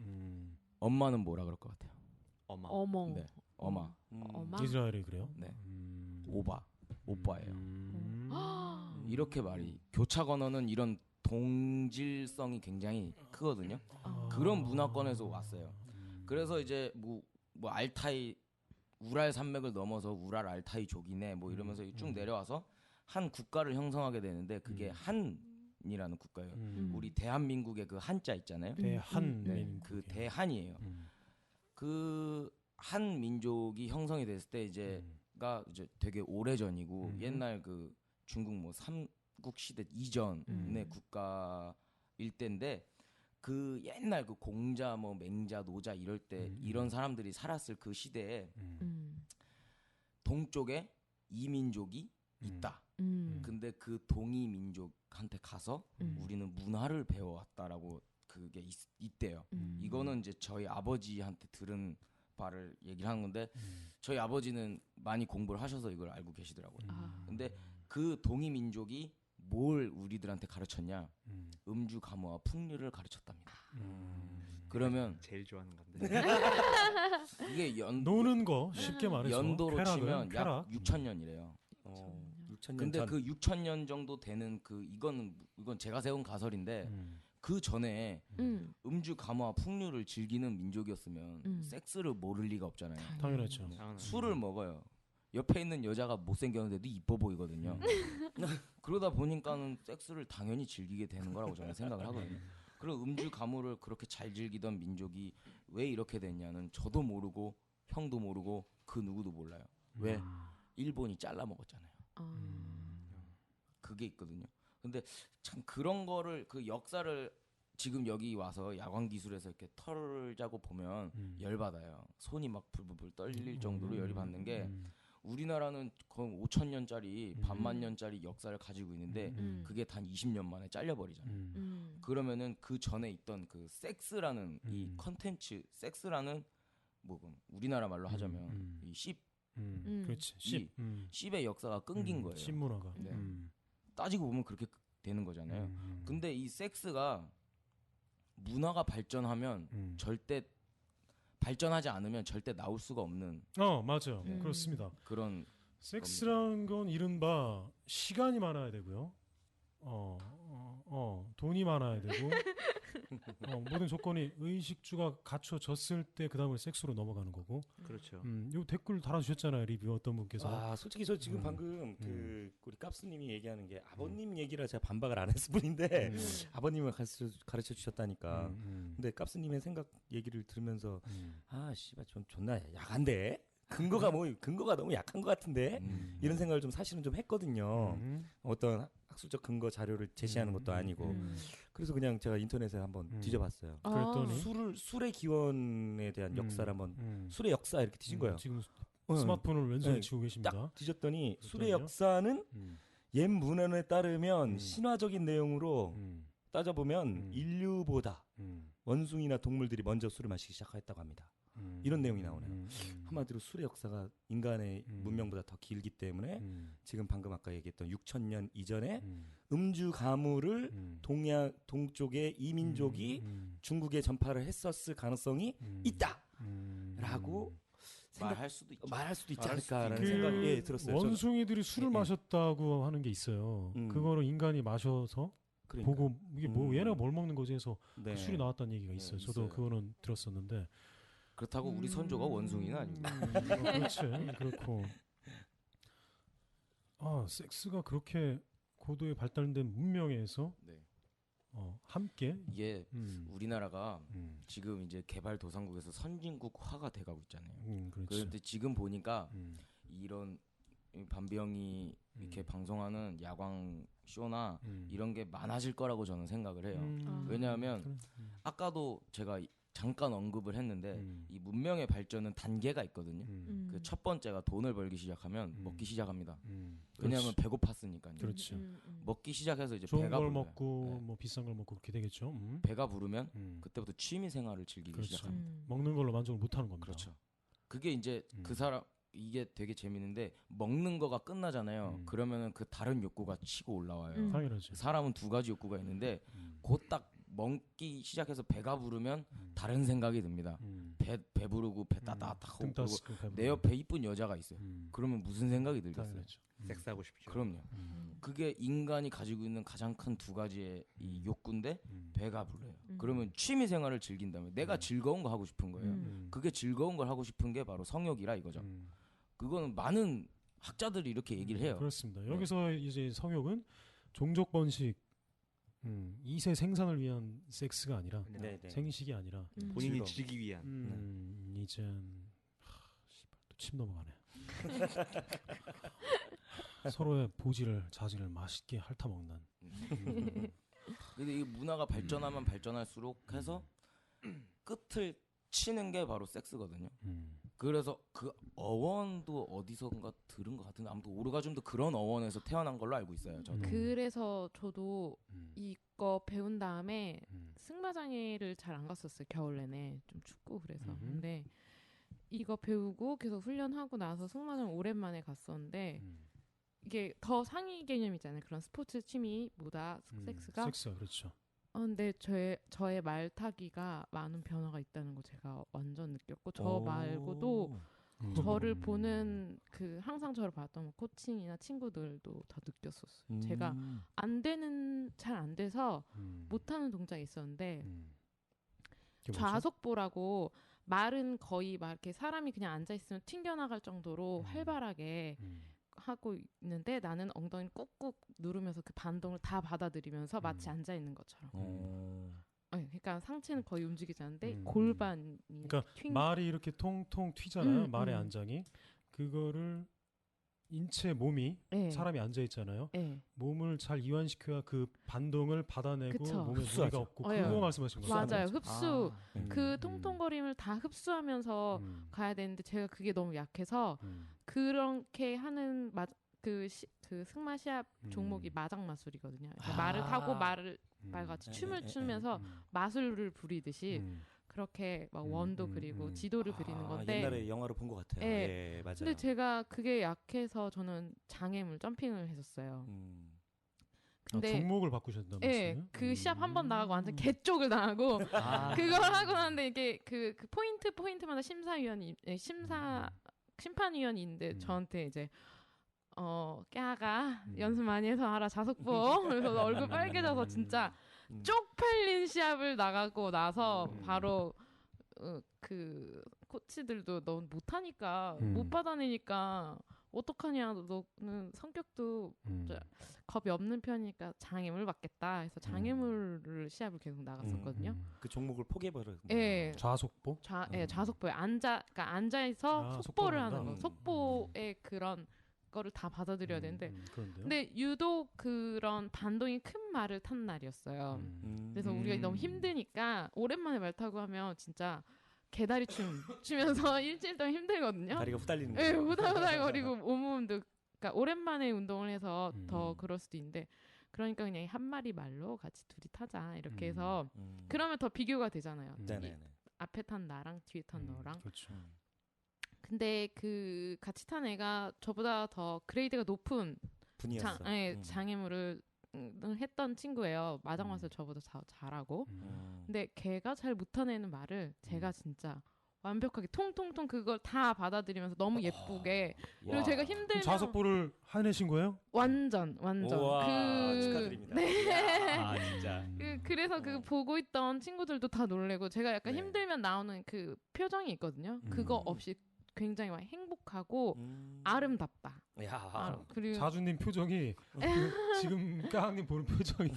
엄마는 뭐라 그럴 것 같아요? 어마. 어머. 네, 어마. 어마. 이스라엘이 그래요? 네, 오빠예요. 음. 이렇게 말이 교착 언어는 이런 동질성이 굉장히 크거든요. 그런 문화권에서 왔어요. 그래서 이제 뭐 알타이 우랄 산맥을 넘어서 우랄 알타이족이네 뭐 이러면서 쭉 내려와서 한 국가를 형성하게 되는데 그게 한이라는 국가예요. 우리 대한민국의 그 한자 있잖아요. 대한민국. 그 대한이에요. 그 한 민족이 형성이 됐을 때 이제가 이제 되게 오래 전이고 옛날 그 중국 뭐 삼국 시대 이전의 국가일 때인데 그 옛날 그 공자 뭐 맹자 노자 이럴 때 이런 사람들이 살았을 그 시대에 동쪽에 이민족이 있다. 근데 그 동이 민족한테 가서 우리는 문화를 배워왔다라고 그게 있대요. 이거는 이제 저희 아버지한테 들은 바를 얘기를 하는 건데 저희 아버지는 많이 공부를 하셔서 이걸 알고 계시더라고요. 근데 그 동이 민족이 뭘 우리들한테 가르쳤냐? 음주 가무와 풍류를 가르쳤답니다. 그러면 제일 좋아하는 건데. 이게 노는 거 쉽게 말해서 연도로 쾌락은 치면 쾌락. 약 6,000년이래요. 6,000년 근데 전. 그 6,000년 정도 되는 그 이건 제가 세운 가설인데 그 전에 음주 가무와 풍류를 즐기는 민족이었으면 섹스를 모를 리가 없잖아요. 당연하죠. 술을 먹어요. 옆에 있는 여자가 못생겼는데도 이뻐 보이거든요. 그러다 보니까는 섹스를 당연히 즐기게 되는 거라고 저는 생각을 하거든요. 그리고 음주 가무를 그렇게 잘 즐기던 민족이 왜 이렇게 됐냐는 저도 모르고 형도 모르고 그 누구도 몰라요. 왜? 일본이 잘라 먹었잖아요. 그게 있거든요. 근데 참 그런 거를 그 역사를 지금 여기 와서 야광 기술에서 이렇게 털자고 보면 열 받아요. 손이 막 불불 떨릴 정도로 열이 받는 게 우리나라는 거의 5,000년짜리 반만 년짜리 역사를 가지고 있는데 그게 단 20년 만에 잘려버리잖아요. 그러면은 그 전에 있던 그 섹스라는 이 컨텐츠, 섹스라는 뭐 우리나라 말로 하자면 이 씹, 그렇지. 씹의 역사가 끊긴 거예요. 씹문화가. 네. 따지고 보면 그렇게 되는 거잖아요. 근데 이 섹스가 문화가 발전하면 절대 발전하지 않으면 절대 나올 수가 없는 맞아요. 그렇습니다. 그런 섹스란 건 이른바 시간이 많아야 되고요. 돈이 많아야 되고 모든 조건이 의식주가 갖춰졌을 때 그 다음에 섹스로 넘어가는 거고. 그렇죠. 요 댓글 달아주셨잖아요. 리뷰 어떤 분께서. 솔직히 저 지금 방금 그 우리 깝스님이 얘기하는 게 아버님 얘기라 제가 반박을 안 했을 뿐인데 아버님을 가르쳐 주셨다니까. 근데 깝스님의 생각 얘기를 들으면서 씨발 존나 약한데 근거가 너무 약한 것 같은데 이런 생각을 좀 사실은 좀 했거든요. 어떤 학술적 근거 자료를 제시하는 것도 아니고 그래서 그냥 제가 인터넷에 한번 뒤져봤어요. 그랬더니 술의 기원에 대한 역사를 한번 술의 역사 이렇게 뒤진 거예요. 지금 스마트폰을 왼손에 쥐고 계십니다. 딱 뒤졌더니 술의 역사는 옛 문헌에 따르면 신화적인 내용으로 따져보면 인류보다 원숭이나 동물들이 먼저 술을 마시기 시작했다고 합니다. 이런 내용이 나오네요. 한마디로 술의 역사가 인간의 문명보다 더 길기 때문에 지금 방금 아까 얘기했던 6,000년 이전에 음주 가무를 동쪽의 이민족이 중국에 전파를 했었을 가능성이 있다라고 말할 수도 있죠. 말할 수도 있지 않을까라는 생각이 들었어요. 원숭이들이 술을 마셨다고 하는 게 있어요. 그거를 인간이 마셔서 보고 이게 뭐 얘네가 뭘 먹는 거지 해서 그 술이 나왔다는 얘기가 있어요. 저도 그거는 들었었는데 그렇다고 우리 선조가 원숭이는 아닙니다. 그렇지. 그렇고 섹스가 그렇게 고도에 발달된 문명에서 함께 이게 우리나라가 지금 이제 개발도상국에서 선진국화가 돼가고 있잖아요. 그런데 지금 보니까 이런 밤비 형이 이렇게 방송하는 야광 쇼나 이런 게 많아질 거라고 저는 생각을 해요. 왜냐하면 아까도 제가 잠깐 언급을 했는데 이 문명의 발전은 단계가 있거든요. 그 첫 번째가 돈을 벌기 시작하면 먹기 시작합니다. 왜냐하면 배고팠으니까요. 그렇죠. 먹기 시작해서 이제 좋은 배가 걸 불러요. 먹고 뭐 비싼 걸 먹고 그렇게 되겠죠. 배가 부르면 그때부터 취미 생활을 즐기기 시작합니다. 먹는 걸로 만족을 못하는 겁니다. 그렇죠. 그게 이제 그 사람 이게 되게 재밌는데 먹는 거가 끝나잖아요. 그러면은 그 다른 욕구가 치고 올라와요. 당연하죠. 사람은 두 가지 욕구가 있는데 곧 딱 먹기 시작해서 배가 부르면 다른 생각이 듭니다. 배 부르고 배 따뜻하고 내 옆에 이쁜 여자가 있어요. 그러면 무슨 생각이 들겠어요? 섹스하고 싶죠. 그럼요. 그게 인간이 가지고 있는 가장 큰 두 가지의 이 욕구인데 배가 불러요. 그러면 취미 생활을 즐긴다면 내가 즐거운 거 하고 싶은 거예요. 그게 즐거운 걸 하고 싶은 게 바로 성욕이라 이거죠. 그거는 많은 학자들이 이렇게 얘기를 해요. 그렇습니다. 여기서 이제 성욕은 종족 번식, 2세 생산을 위한 섹스가 아니라 생식이 아니라 본인이 즐기기 위한. 이젠 또 침 넘어가네. 서로의 보지를 자지를 맛있게 핥아 먹는. 근데 이 문화가 발전하면 발전할수록 해서 끝을 치는 게 바로 섹스거든요. 그래서 그 어원도 어디선가 들은 것 같은데 아무튼 오르가즘도 그런 어원에서 태어난 걸로 알고 있어요. 저도. 그래서 저도 이거 배운 다음에 승마장애를 잘 안 갔었어요. 겨울 내내 좀 춥고 그래서. 근데 이거 배우고 계속 훈련하고 나서 승마장 오랜만에 갔었는데 이게 더 상위 개념이잖아요. 그런 스포츠 취미보다 섹스가. 섹스가 그렇죠. 근데 저의 말 타기가 많은 변화가 있다는 거 제가 완전 느꼈고 저 말고도 저를 보는 그 항상 저를 봤던 뭐 코칭이나 친구들도 다 느꼈었어요. 제가 잘 안 돼서 못하는 동작이 있었는데 좌석보라고 말은 거의 막 이렇게 사람이 그냥 앉아 있으면 튕겨나갈 정도로 활발하게 하고 있는데 나는 엉덩이를 꾹꾹 누르면서 그 반동을 다 받아들이면서 마치 앉아 있는 것처럼. 그러니까 상체는 거의 움직이지 않는데 골반이 그러니까 말이 이렇게 통통 튀잖아요. 말의 안장이 그거를 인체 몸이 사람이 앉아 있잖아요. 몸을 잘 이완시켜야 그 반동을 받아내고 그쵸. 몸에 무리가 없고 그거 말씀하신 거죠. 맞아요. 흡수. 그 통통거림을 다 흡수하면서 가야 되는데 제가 그게 너무 약해서 그렇게 하는 그 승마 시합 종목이 마장 마술이거든요. 그러니까 말을 타고 말같이 춤을 추면서 마술을 부리듯이 그렇게 막 원도 그리고 지도를 그리는 건데 옛날에 영화로 본 것 같아요. 예, 맞아요. 근데 제가 그게 약해서 저는 장애물 점핑을 했었어요. 근데 종목을 바꾸셨다는 말씀이에요? 그 시합 한 번 나가고 완전 개쪽을 당하고 그걸 하고 나는데 이게 그 포인트마다 심판위원이 있는데 저한테 이제 깨아가 연습 많이 해서 하라 자석보 그래서 얼굴 빨개져서 진짜 쪽팔린 시합을 나가고 나서 바로 그 코치들도 너 못하니까 못 받아내니까 어떡하냐 너는 성격도 겁이 없는 편이니까 장애물 받겠다 해서 장애물을 시합을 계속 나갔었거든요. 그 종목을 포기해버렸어요. 좌속보? 좌속보에 그러니까 앉아서 속보를 하는 거. 속보의 그런 거를 다 받아들여야 되는데 근데 유독 그런 반동이 큰 말을 탄 날이었어요. 그래서 우리가 너무 힘드니까 오랜만에 말 타고 하면 진짜 개다리 춤 추면서 일주일 동안 힘들거든요. 다리가 후달리는 거죠. 네, 후달후달거리고 온몸도 그러니까 오랜만에 운동을 해서 더 그럴 수도 있는데 그러니까 그냥 한 마리 말로 같이 둘이 타자 이렇게 해서 그러면 더 비교가 되잖아요. 앞에 탄 나랑 뒤에 탄 너랑. 그렇죠. 근데 그 같이 탄 애가 저보다 더 그레이드가 높은 분이었어. 장애물을 했던 친구예요. 마장 마술 저보다 잘하고. 근데 걔가 잘 못하는 말을 제가 진짜 완벽하게 통통통 그걸 다 받아들이면서 너무 예쁘게 그리고 제가 힘들면 좌석보를 해내신 거예요? 완전 우와, 축하드립니다. 네. 진짜. 그래서 그 보고 있던 친구들도 다 놀래고 제가 약간 힘들면 나오는 그 표정이 있거든요. 그거 없이 굉장히 막 행복하고 아름답다. 그리고 자주님 표정이 지금 까항님 보는 표정이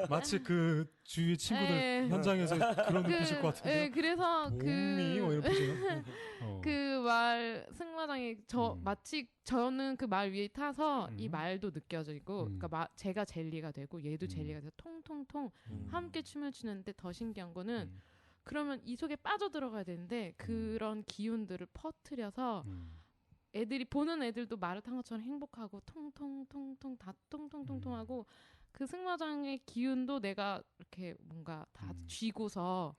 마치 그 주위 친구들 현장에서 그런 느끼실 것 같은데. 그래서 봄이 뭐 이런 표정. 그 말 승마장에 마치 저는 그 말 위에 타서 이 말도 느껴지고, 그러니까 제가 젤리가 되고 얘도 젤리가 돼서 통통통 함께 춤을 추는데 더 신기한 거는. 그러면 이 속에 빠져들어가야 되는데 그런 기운들을 퍼뜨려서 애들이 보는 애들도 말을 탄 것처럼 행복하고 통통통통 다 통통통통하고 그 승마장의 기운도 내가 이렇게 뭔가 다 쥐고서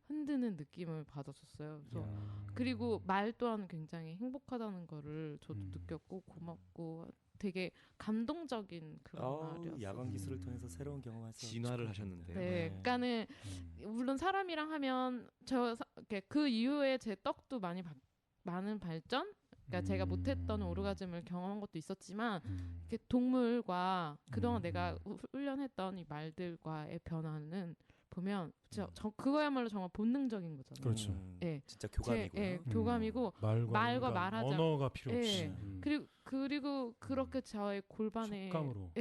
흔드는 느낌을 받았었어요. 그래서 그리고 말 또한 굉장히 행복하다는 거를 저도 느꼈고 고맙고 되게 감동적인 그런 말이었어요. 야광 기술을 통해서 새로운 경험하셔서 진화를 하셨는데요. 네, 그러니까는 물론 사람이랑 하면 그 이후에 제 떡도 많은 발전. 그러니까 제가 못했던 오르가즘을 경험한 것도 있었지만 동물과 그동안 내가 훈련했던 이 말들과의 변화는 싶으면 저 그거야말로 정말 본능적인 거잖아요. 그렇죠. 예. 진짜 교감이고요. 교감이고 말과 말하자. 언어가 필요 없이. 그리고 그렇게 저의 골반의 촉감으로.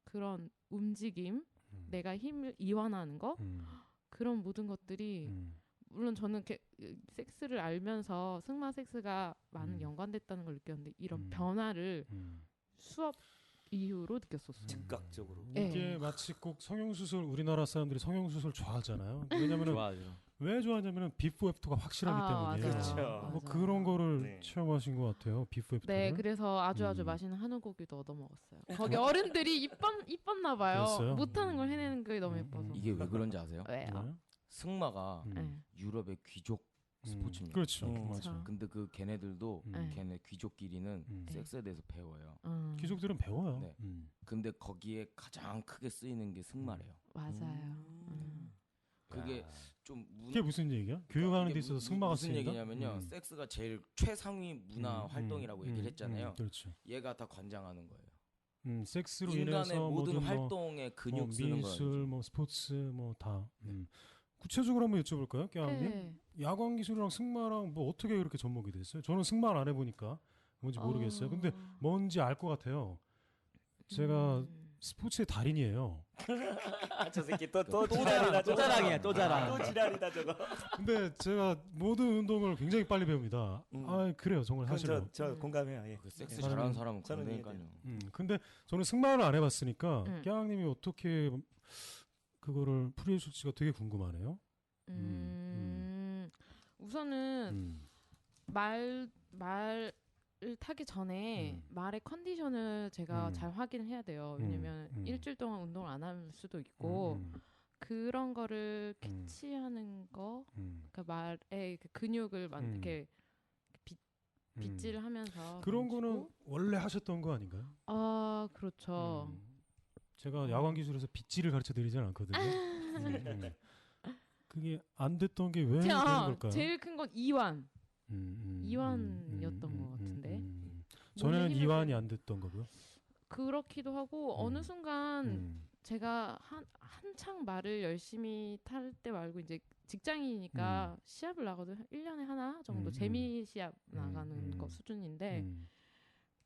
그런 움직임, 내가 힘을 이완하는 거, 그런 모든 것들이 물론 저는 섹스를 알면서 승마 섹스가 많은 연관됐다는 걸 느꼈는데 이런 변화를 수업 이후로 느꼈었어요. 즉각적으로. 이게 마치 꼭 성형수술 우리나라 사람들이 성형수술 좋아하잖아요. 왜냐면은 좋아하죠. 왜 좋아하냐면은 비포 애프터가 확실하기 때문에. 그렇죠. 뭐 그런 거를 체험하신 것 같아요. 비포 애프터를. 네, 그래서 아주 맛있는 한우 고기도 얻어 먹었어요. 거기 어른들이 이뻤나 봐요. 그랬어요? 못하는 걸 해내는 게 너무 예뻐서. 이게 왜 그런지 아세요? 왜요? 승마가 유럽의 귀족 스포츠입니다. 그렇죠. 맞아. 근데 그 걔네들도 걔네 귀족끼리는 섹스에 대해서 배워요. 귀족들은 배워요. 네. 근데 거기에 가장 크게 쓰이는 게 승마래요. 맞아요. 그게 좀 그게 무슨 얘기야? 교육하는 데 있어서 승마가 무슨 쓰인다? 얘기냐면요. 섹스가 제일 최상위 문화 활동이라고 얘기를 했잖아요. 그렇죠. 얘가 다 관장하는 거예요. 섹스로 인간의 인해서 모든 뭐 활동에 근육 쓰는 거예요. 미술, 뭐 스포츠, 뭐 다. 구체적으로 한번 여쭤볼까요, 깨왕님? 네. 야광 기술이랑 승마랑 뭐 어떻게 그렇게 접목이 됐어요? 저는 승마를 안 해보니까 뭔지 모르겠어요. 근데 뭔지 알 것 같아요. 제가 스포츠의 달인이에요. 저 새끼 또 자랑이야, 또 자랑이야, 또 자랑. 또 지랄이다 저거. 근데 제가 모든 운동을 굉장히 빨리 배웁니다. 그래요, 정말 사실은. 저 공감해요. 예. 그 섹스 잘하는 사람은 그러니까요. 근데 저는 승마를 안 해봤으니까 깨왕님이 어떻게 그거를 풀이해 줄지가 되게 궁금하네요. 우선은 말을 타기 전에 말의 컨디션을 제가 잘 확인을 해야 돼요. 왜냐면 일주일 동안 운동을 안 할 수도 있고 그런 거를 캐치하는 거, 그러니까 말의 그 근육을 이렇게 빗질을 하면서 그런 거는 원래 하셨던 거 아닌가요? 아, 그렇죠. 제가 야광 기술에서 빗질을 가르쳐 드리진 않거든요. 그게 안 됐던 게 왜 되는 걸까요? 제일 큰 건 이완. 이완이었던 것 같은데. 전에는 이완이 안 됐던 거고요. 그렇기도 하고 어느 순간 제가 한창 말을 열심히 탈 때 말고 이제 직장이니까 시합을 나가도 1년에 하나 정도 재미 시합 나가는 거 수준인데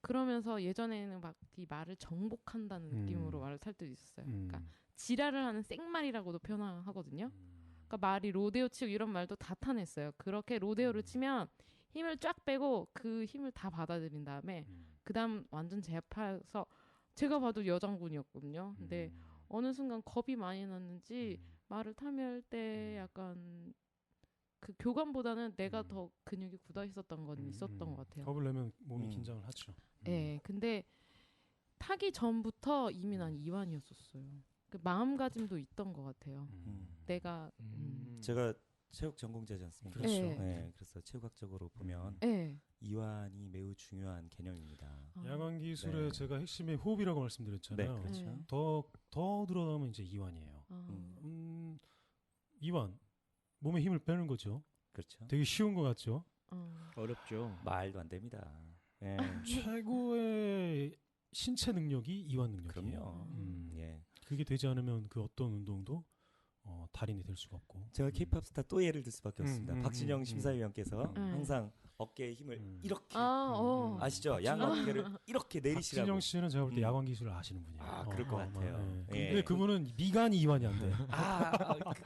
그러면서 예전에는 막 이 말을 정복한다는 느낌으로 말을 탈 때도 있었어요. 그러니까 지랄을 하는 생말이라고도 표현하거든요. 그러니까 말이 로데오 치고 이런 말도 다 타냈어요. 그렇게 로데오를 치면 힘을 쫙 빼고 그 힘을 다 받아들인 다음에 그다음 완전 제압해서 제가 봐도 여장군이었거든요. 근데 어느 순간 겁이 많이 났는지 말을 타면 때 약간 그 교감보다는 내가 더 근육이 굳어 있었던 건 있었던 것 같아요. 겁을 내면 몸이 긴장을 하죠. 네, 근데 타기 전부터 이미 난 이완이었었어요. 그 마음가짐도 있던 것 같아요. 내가 제가 체육 전공자지 않습니까? 그렇죠. 네, 그래서 체육학적으로 보면 이완이 매우 중요한 개념입니다. 야광 기술의 제가 핵심의 호흡이라고 말씀드렸잖아요. 네, 그렇죠. 더 들어가면 이제 이완이에요. 이완, 몸에 힘을 빼는 거죠. 그렇죠. 되게 쉬운 것 같죠. 어렵죠. 말도 안 됩니다. 네. 최고의 신체 능력이 이완 능력이에요. 그럼요. 예. 그게 되지 않으면 그 어떤 운동도 달인이 될 수가 없고. 제가 K-팝 스타 또 예를 들 수밖에 없습니다. 박진영 심사위원께서 항상 어깨에 힘을 이렇게 아시죠? 양 어깨를 이렇게 내리시라고. 박진영 씨는 제가 볼 때 야광 기술을 아시는 분이에요. 아, 그럴 것 같아요. 네. 근데 그분은 미간이 이완이 안 돼.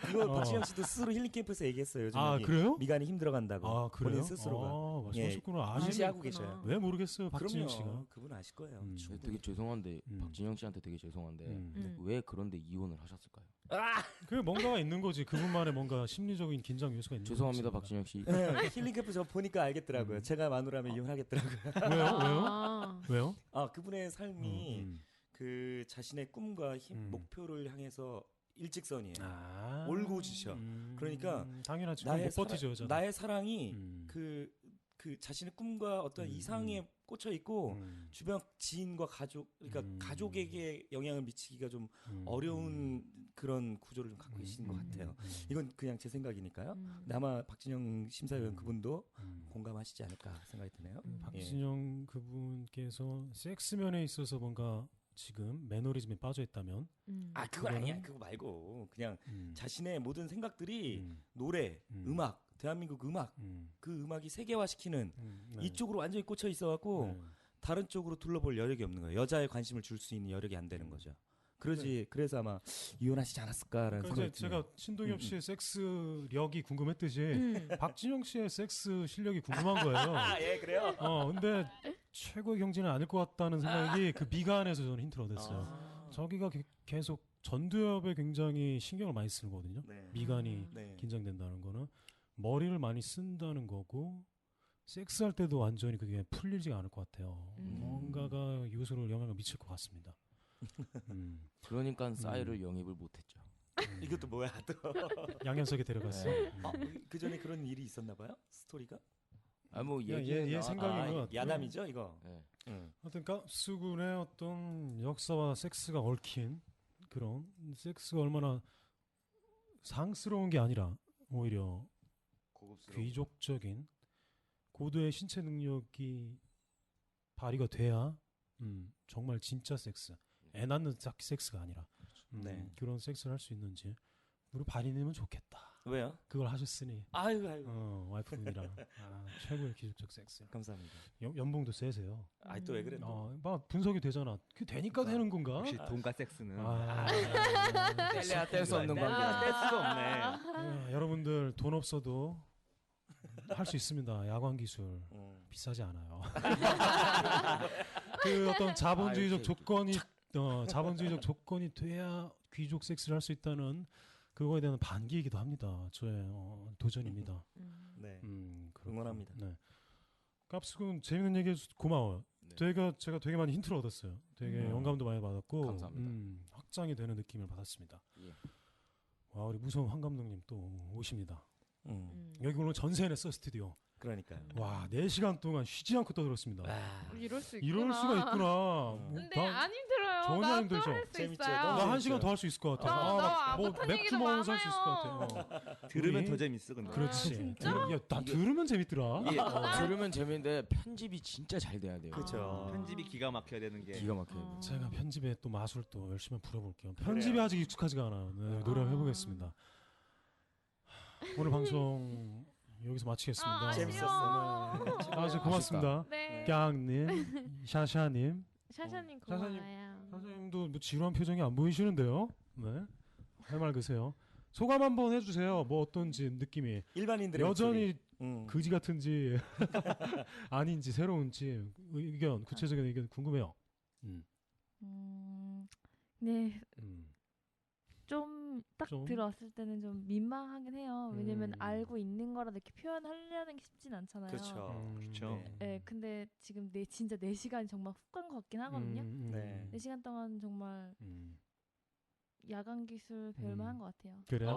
그거 박진영 씨도 스스로 힐링 캠프에서 얘기했어요. 요즘 그래요? 미간이 힘들어간다고. 그래요? 본인 스스로가. 아셨구나. 인지하고 계셔요. 왜 모르겠어요, 박진영 씨가. 그럼요. 그분 아실 거예요. 되게 죄송한데 박진영 씨한테 되게 죄송한데 왜 그런데 이혼을 하셨을까요? 그 뭔가가 있는 거지. 그분만의 뭔가 심리적인 긴장 요소가 있는 거지. 죄송합니다, 박진영 씨. 네, 힐링 캠프 저 보니까 알겠더라고요. 제가 마누라면 이혼하겠더라고요. 왜요? 그분의 삶이 그 자신의 꿈과 목표를 향해서 일직선이에요. 올고지셔. 그러니까 당연하지. 나의 사랑이 그 자신의 꿈과 어떤 이상에 꽂혀 있고 주변 지인과 가족, 그러니까 가족에게 영향을 미치기가 좀 어려운 그런 구조를 좀 갖고 계신 것 같아요. 이건 그냥 제 생각이니까요. 근데 아마 박진영 심사위원 그분도 공감하시지 않을까 생각이 드네요. 박진영 그분께서 섹스면에 있어서 뭔가 지금 매너리즘에 빠져 있다면 그건 아니야. 그거 말고 그냥 자신의 모든 생각들이 노래, 음악, 대한민국 음악, 그 음악이 세계화시키는 네. 이쪽으로 완전히 꽂혀 있어갖고 다른 쪽으로 둘러볼 여력이 없는 거예요. 여자의 관심을 줄 수 있는 여력이 안 되는 거죠. 그래서 아마 이혼하시지 않았을까라는 그러니까 생각이 이제 제가 신동엽 씨의 섹스력이 궁금했듯이 박진영 씨의 섹스 실력이 궁금한 거예요. 예, 그래요? 근데 최고의 경지는 아닐 것 같다는 생각이 그 미간에서 저는 힌트를 얻었어요. 저기가 계속 전두엽에 굉장히 신경을 많이 쓰는 거거든요. 네. 미간이 긴장된다는 거는 머리를 많이 쓴다는 거고 섹스할 때도 완전히 그게 풀리지가 않을 것 같아요. 뭔가가 요소를 영향을 미칠 것 같습니다. 그러니까 싸이를 영입을 못했죠. 이것도 뭐야 또 양현석에 데려갔어. 그 전에 그런 일이 있었나 봐요? 스토리가? 얘 생각인 것 같아요. 야담이죠 이거. 하여튼 깝수군의 어떤 역사와 섹스가 얽힌 그런 섹스가 얼마나 상스러운 게 아니라 오히려 귀족적인 고도의 신체 능력이 발휘가 돼야 정말 진짜 섹스, 애 낳는 섹스가 아니라 그런 섹스를 할 수 있는지 우리 바리님은 좋겠다. 왜요? 그걸 하셨으니. 아이고. 와이프분이랑 최고의 기술적 섹스. 감사합니다. 연봉도 세세요. 또 왜 그래? 막 분석이 되잖아. 그 되니까 되는 건가? 역시 돈과 섹스는 뗄래야 뗄 수 없는 관계. 뗄 수가 없네. 여러분들 돈 없어도 할 수 있습니다. 야광 기술 비싸지 않아요. 그 어떤 자본주의적 조건이 돼야 귀족 섹스를 할 수 있다는 그거에 대한 반기이기도 합니다. 저의 도전입니다. 네. 응원합니다. 네. 깝수군 재밌는 얘기 해줘서 고마워요. 네. 제가 되게 많이 힌트를 얻었어요. 되게 영감도 많이 받았고 감사합니다. 확장이 되는 느낌을 받았습니다. 예. 와, 우리 무서운 황 감독님 또 오십니다. 여기 오늘 전세 냈어 스튜디오. 그러니까요. 와, 4시간 동안 쉬지 않고 떠들었습니다. 이럴 수 있구나. 이럴 수가 있구나. 근데 안 힘들어요. 전혀 나 힘들죠. 또 할 수 재밌죠. 있어요. 너무 나 1시간 더 할 수 있을 것 같아. 나 뭐 아무튼 맥주 얘기도 먹으면서 할 수 있을 것 많아요. 같아. 들으면 더 재밌어 근데. 그렇지. 진짜? 야, 나 들으면 재밌더라. 들으면 재밌는데 편집이 진짜 잘 돼야 돼요. 그렇죠. 편집이 기가 막혀야 되는 게. 기가 막혀요. 제가 편집에 또 마술 또 열심히 부려볼게요. 편집이 아직 익숙하지가 않아요. 노력해보겠습니다. 오늘 방송 여기서 마치겠습니다. 재밌었어요. 아주 고맙습니다. 네. 깡님, 샤샤님. 샤샤님 고마워요. 샤샤님도 뭐 지루한 표정이 안 보이시는데요. 네, 할 말 그세요. 소감 한번 해주세요. 뭐 어떤지 느낌이. 일반인들의 여전히 그지 같은지 아닌지 새로운지 구체적인 의견 궁금해요. 네. 좀 딱 들었을 때는 좀 민망하긴 해요. 왜냐면 알고 있는 거라도 이렇게 표현하려는 게 쉽진 않잖아요. 그렇죠. 네, 근데 지금 진짜 4시간이 정말 훅 간 것 같긴 하거든요. 네. 4시간 동안 정말 야간 기술 배울만 한 것 같아요. 그래요?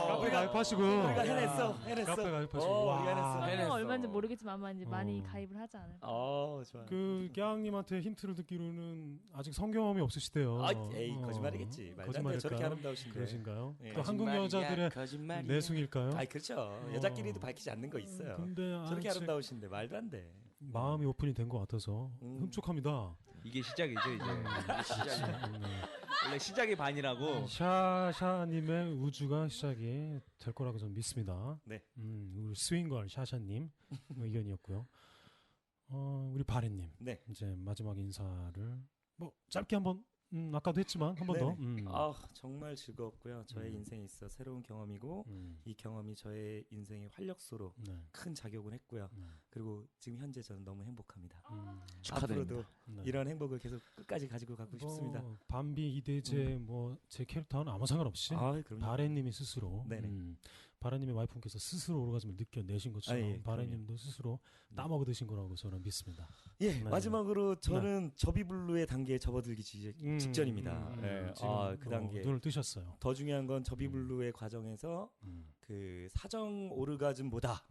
카페 우리가 가입하시고. 우리가 해냈어. 카페 가입하시고. 와. 해냈어. 얼마인지 모르겠지만 아마 이제 많이 가입을 하지 않을까. 좋아요. 그 깡님한테 힌트를 듣기로는 아직 성경험이 없으시대요. 에이 거짓말이겠지. 거짓말일까요? 저렇게 아름다우신데. 그러신가요? 네. 또 한국 여자들의 거짓말이야. 내숭일까요? 그렇죠. 여자끼리도 밝히지 않는 거 있어요. 근데 저렇게 아직 아름다우신데 말도 안 돼. 마음이 오픈이 된 것 같아서 흡족합니다. 이게 시작이죠 이제. 네. 원래 시작이 반이라고. 샤샤님의 우주가 시작이 될 거라고 저는 믿습니다. 네. 우리 스윙걸 샤샤님 의견이었고요. 우리 바리님. 네. 이제 마지막 인사를 뭐 짧게 한번 아까도 했지만 한 번 더. 정말 즐거웠고요. 저의 인생에 있어 새로운 경험이고 이 경험이 저의 인생의 활력소로 큰 작용을 했고요. 그리고 지금 현재 저는 너무 행복합니다. 축하드립니다. 앞으로도 이런 행복을 계속 끝까지 가지고 가고 싶습니다. 밤비 이대재 뭐 제 캐릭터는 아무 상관없이 바레님이 스스로 바레님의 와이프분께서 스스로 오르가즘을 느껴내신 것처럼 바레님도 스스로 따먹어드신 거라고 저는 믿습니다. 예, 마지막으로 저는 접이블루의 단계에 접어들기 직전입니다. 지금 그 단계 눈을 뜨셨어요. 더 중요한 건 접이블루의 과정에서 그 사정 오르가즘보다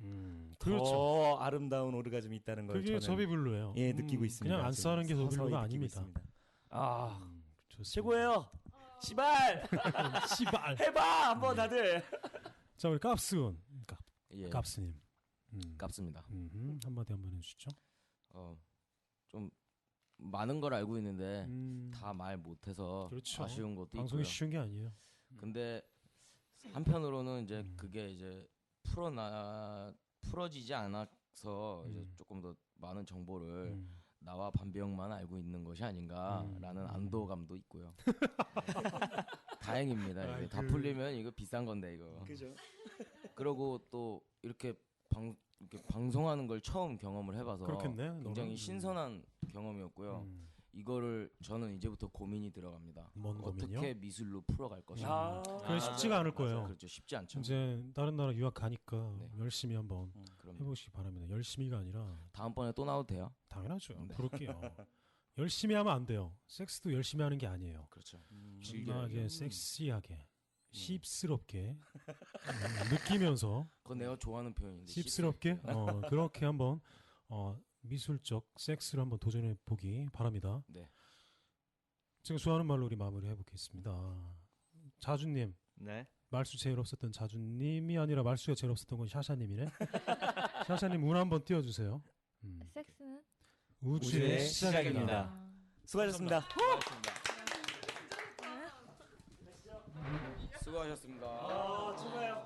더 아름다운 오르가즘이 있다는 걸 그게 저는 접이블루예요. 느끼고 있습니다. 그냥 안 싸는 게 접이블루가 아닙니다. 최고예요. 시발 시발 해봐 한번 다들. 자, 우리 깝스군 깝스님 깝습니다. 한마디 한번 해주시죠. 좀 많은 걸 알고 있는데 다 말 못해서 그렇죠. 아쉬운 것도 방송이 있고요. 쉬운 게 아니에요. 근데 한편으로는 이제 그게 이제 풀어지지 않아서 이제 조금 더 많은 정보를 나와 반비형만 알고 있는 것이 아닌가라는 안도감도 있고요. 다행입니다. 이게 다 풀리면 이거 비싼 건데 이거. 그죠? 그리고 또 이렇게 방송하는 걸 처음 경험을 해봐서 그렇겠네, 굉장히 너는. 신선한 경험이었고요. 이거를 저는 이제부터 고민이 들어갑니다. 뭔 어떻게 고민이요? 미술로 풀어갈 것인가. 아, 그게 쉽지가 않을 거예요. 그렇죠, 쉽지 않죠. 이제 다른 나라 유학 가니까 네. 열심히 한번 그럼 해보시기 바랍니다. 열심히가 아니라 다음번에 또 나와도 돼요? 당연하죠. 네. 부를게요. 열심히 하면 안 돼요. 섹스도 열심히 하는 게 아니에요. 그렇죠. 즐기하게, 섹시하게, 씹스럽게 느끼면서 그건 내가 좋아하는 표현인데. 씹스럽게 그렇게 한번 미술적 섹스를 한번 도전해 보기 바랍니다. 네. 제가 좋아하는 말로 우리 마무리 해보겠습니다. 자주님, 네. 말수 제일 없었던 자주님이 아니라 말수가 제일 없었던 건 샤샤님이네. 샤샤님 운 한번 띄워주세요. 섹스는 우주의 시작입니다. 아, 수고하셨습니다. 수고하셨습니다. 좋아요.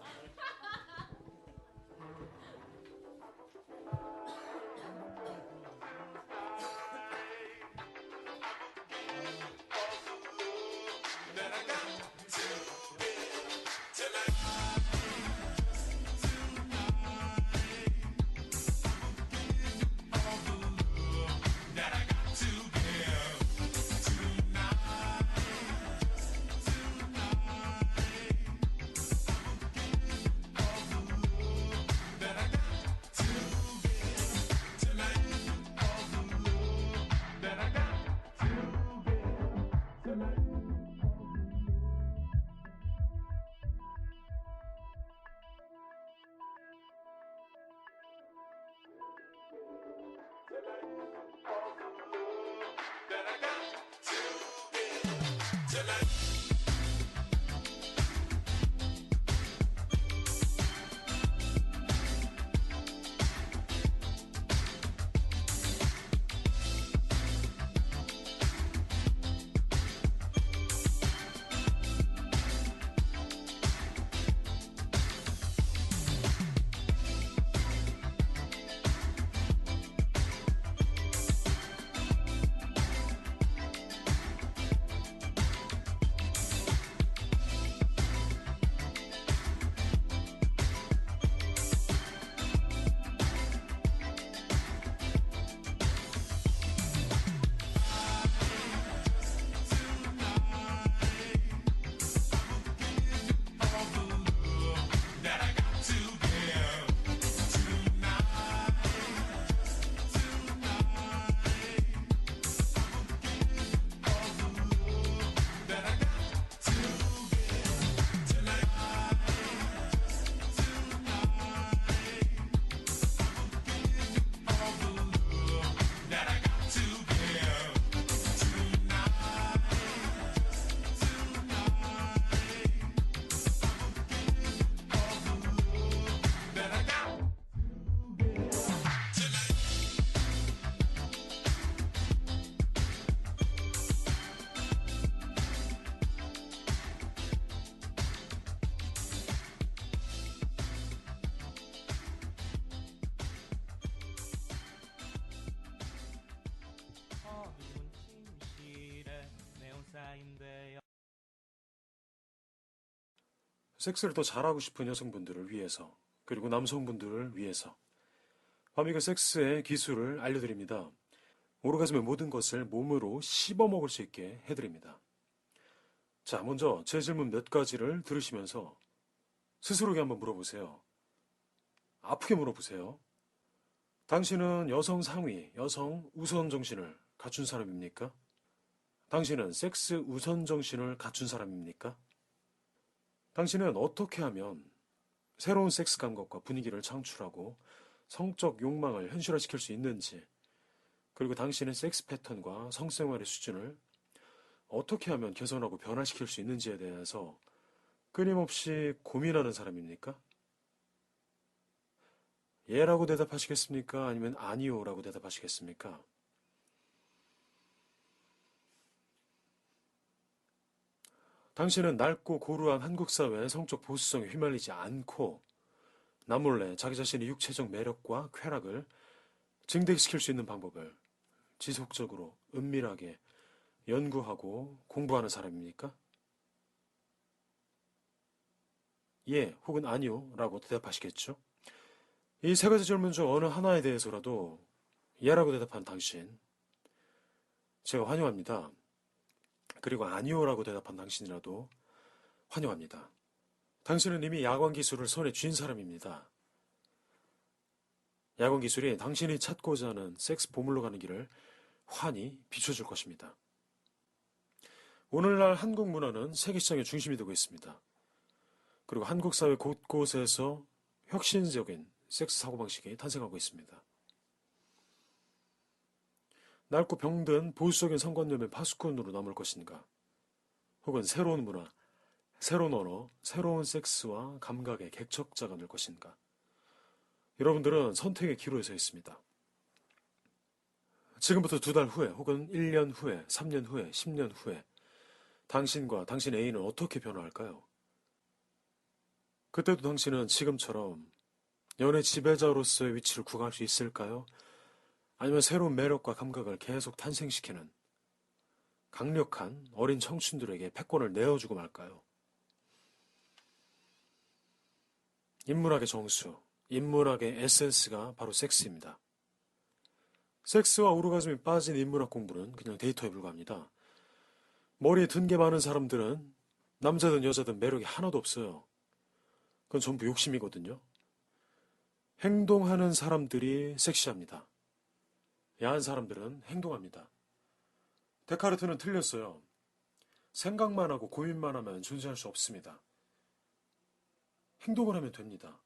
섹스를 더 잘하고 싶은 여성분들을 위해서, 그리고 남성분들을 위해서 화미가 섹스의 기술을 알려드립니다. 오르가즘의 모든 것을 몸으로 씹어먹을 수 있게 해드립니다. 자, 먼저 제 질문 몇 가지를 들으시면서 스스로에게 한번 물어보세요. 아프게 물어보세요. 당신은 여성 상위, 여성 우선 정신을 갖춘 사람입니까? 당신은 섹스 우선 정신을 갖춘 사람입니까? 당신은 어떻게 하면 새로운 섹스 감각과 분위기를 창출하고 성적 욕망을 현실화시킬 수 있는지, 그리고 당신의 섹스 패턴과 성생활의 수준을 어떻게 하면 개선하고 변화시킬 수 있는지에 대해서 끊임없이 고민하는 사람입니까? 예라고 대답하시겠습니까? 아니면 아니요라고 대답하시겠습니까? 당신은 낡고 고루한 한국 사회의 성적 보수성에 휘말리지 않고 남몰래 자기 자신의 육체적 매력과 쾌락을 증대시킬 수 있는 방법을 지속적으로 은밀하게 연구하고 공부하는 사람입니까? 예, 혹은 아니요 라고 대답하시겠죠? 이 세 가지 질문 중 어느 하나에 대해서라도 예라고 대답한 당신, 제가 환영합니다. 그리고 아니요라고 대답한 당신이라도 환영합니다. 당신은 이미 야광 기술을 손에 쥔 사람입니다. 야광 기술이 당신이 찾고자 하는 섹스 보물로 가는 길을 환히 비춰줄 것입니다. 오늘날 한국 문화는 세계 시장의 중심이 되고 있습니다. 그리고 한국 사회 곳곳에서 혁신적인 섹스 사고방식이 탄생하고 있습니다. 낡고 병든 보수적인 성관념의 파수꾼으로 남을 것인가? 혹은 새로운 문화, 새로운 언어, 새로운 섹스와 감각의 개척자가 될 것인가? 여러분들은 선택의 기로에 서 있습니다. 지금부터 2달 후에 혹은 1년 후에, 3년 후에, 10년 후에 당신과 당신 애인은 어떻게 변화할까요? 그때도 당신은 지금처럼 연애 지배자로서의 위치를 구가할 수 있을까요? 아니면 새로운 매력과 감각을 계속 탄생시키는 강력한 어린 청춘들에게 패권을 내어주고 말까요? 인문학의 정수, 인문학의 에센스가 바로 섹스입니다. 섹스와 오르가즘이 빠진 인문학 공부는 그냥 데이터에 불과합니다. 머리에 든 게 많은 사람들은 남자든 여자든 매력이 하나도 없어요. 그건 전부 욕심이거든요. 행동하는 사람들이 섹시합니다. 야한 사람들은 행동합니다. 데카르트는 틀렸어요. 생각만 하고 고민만 하면 존재할 수 없습니다. 행동을 하면 됩니다.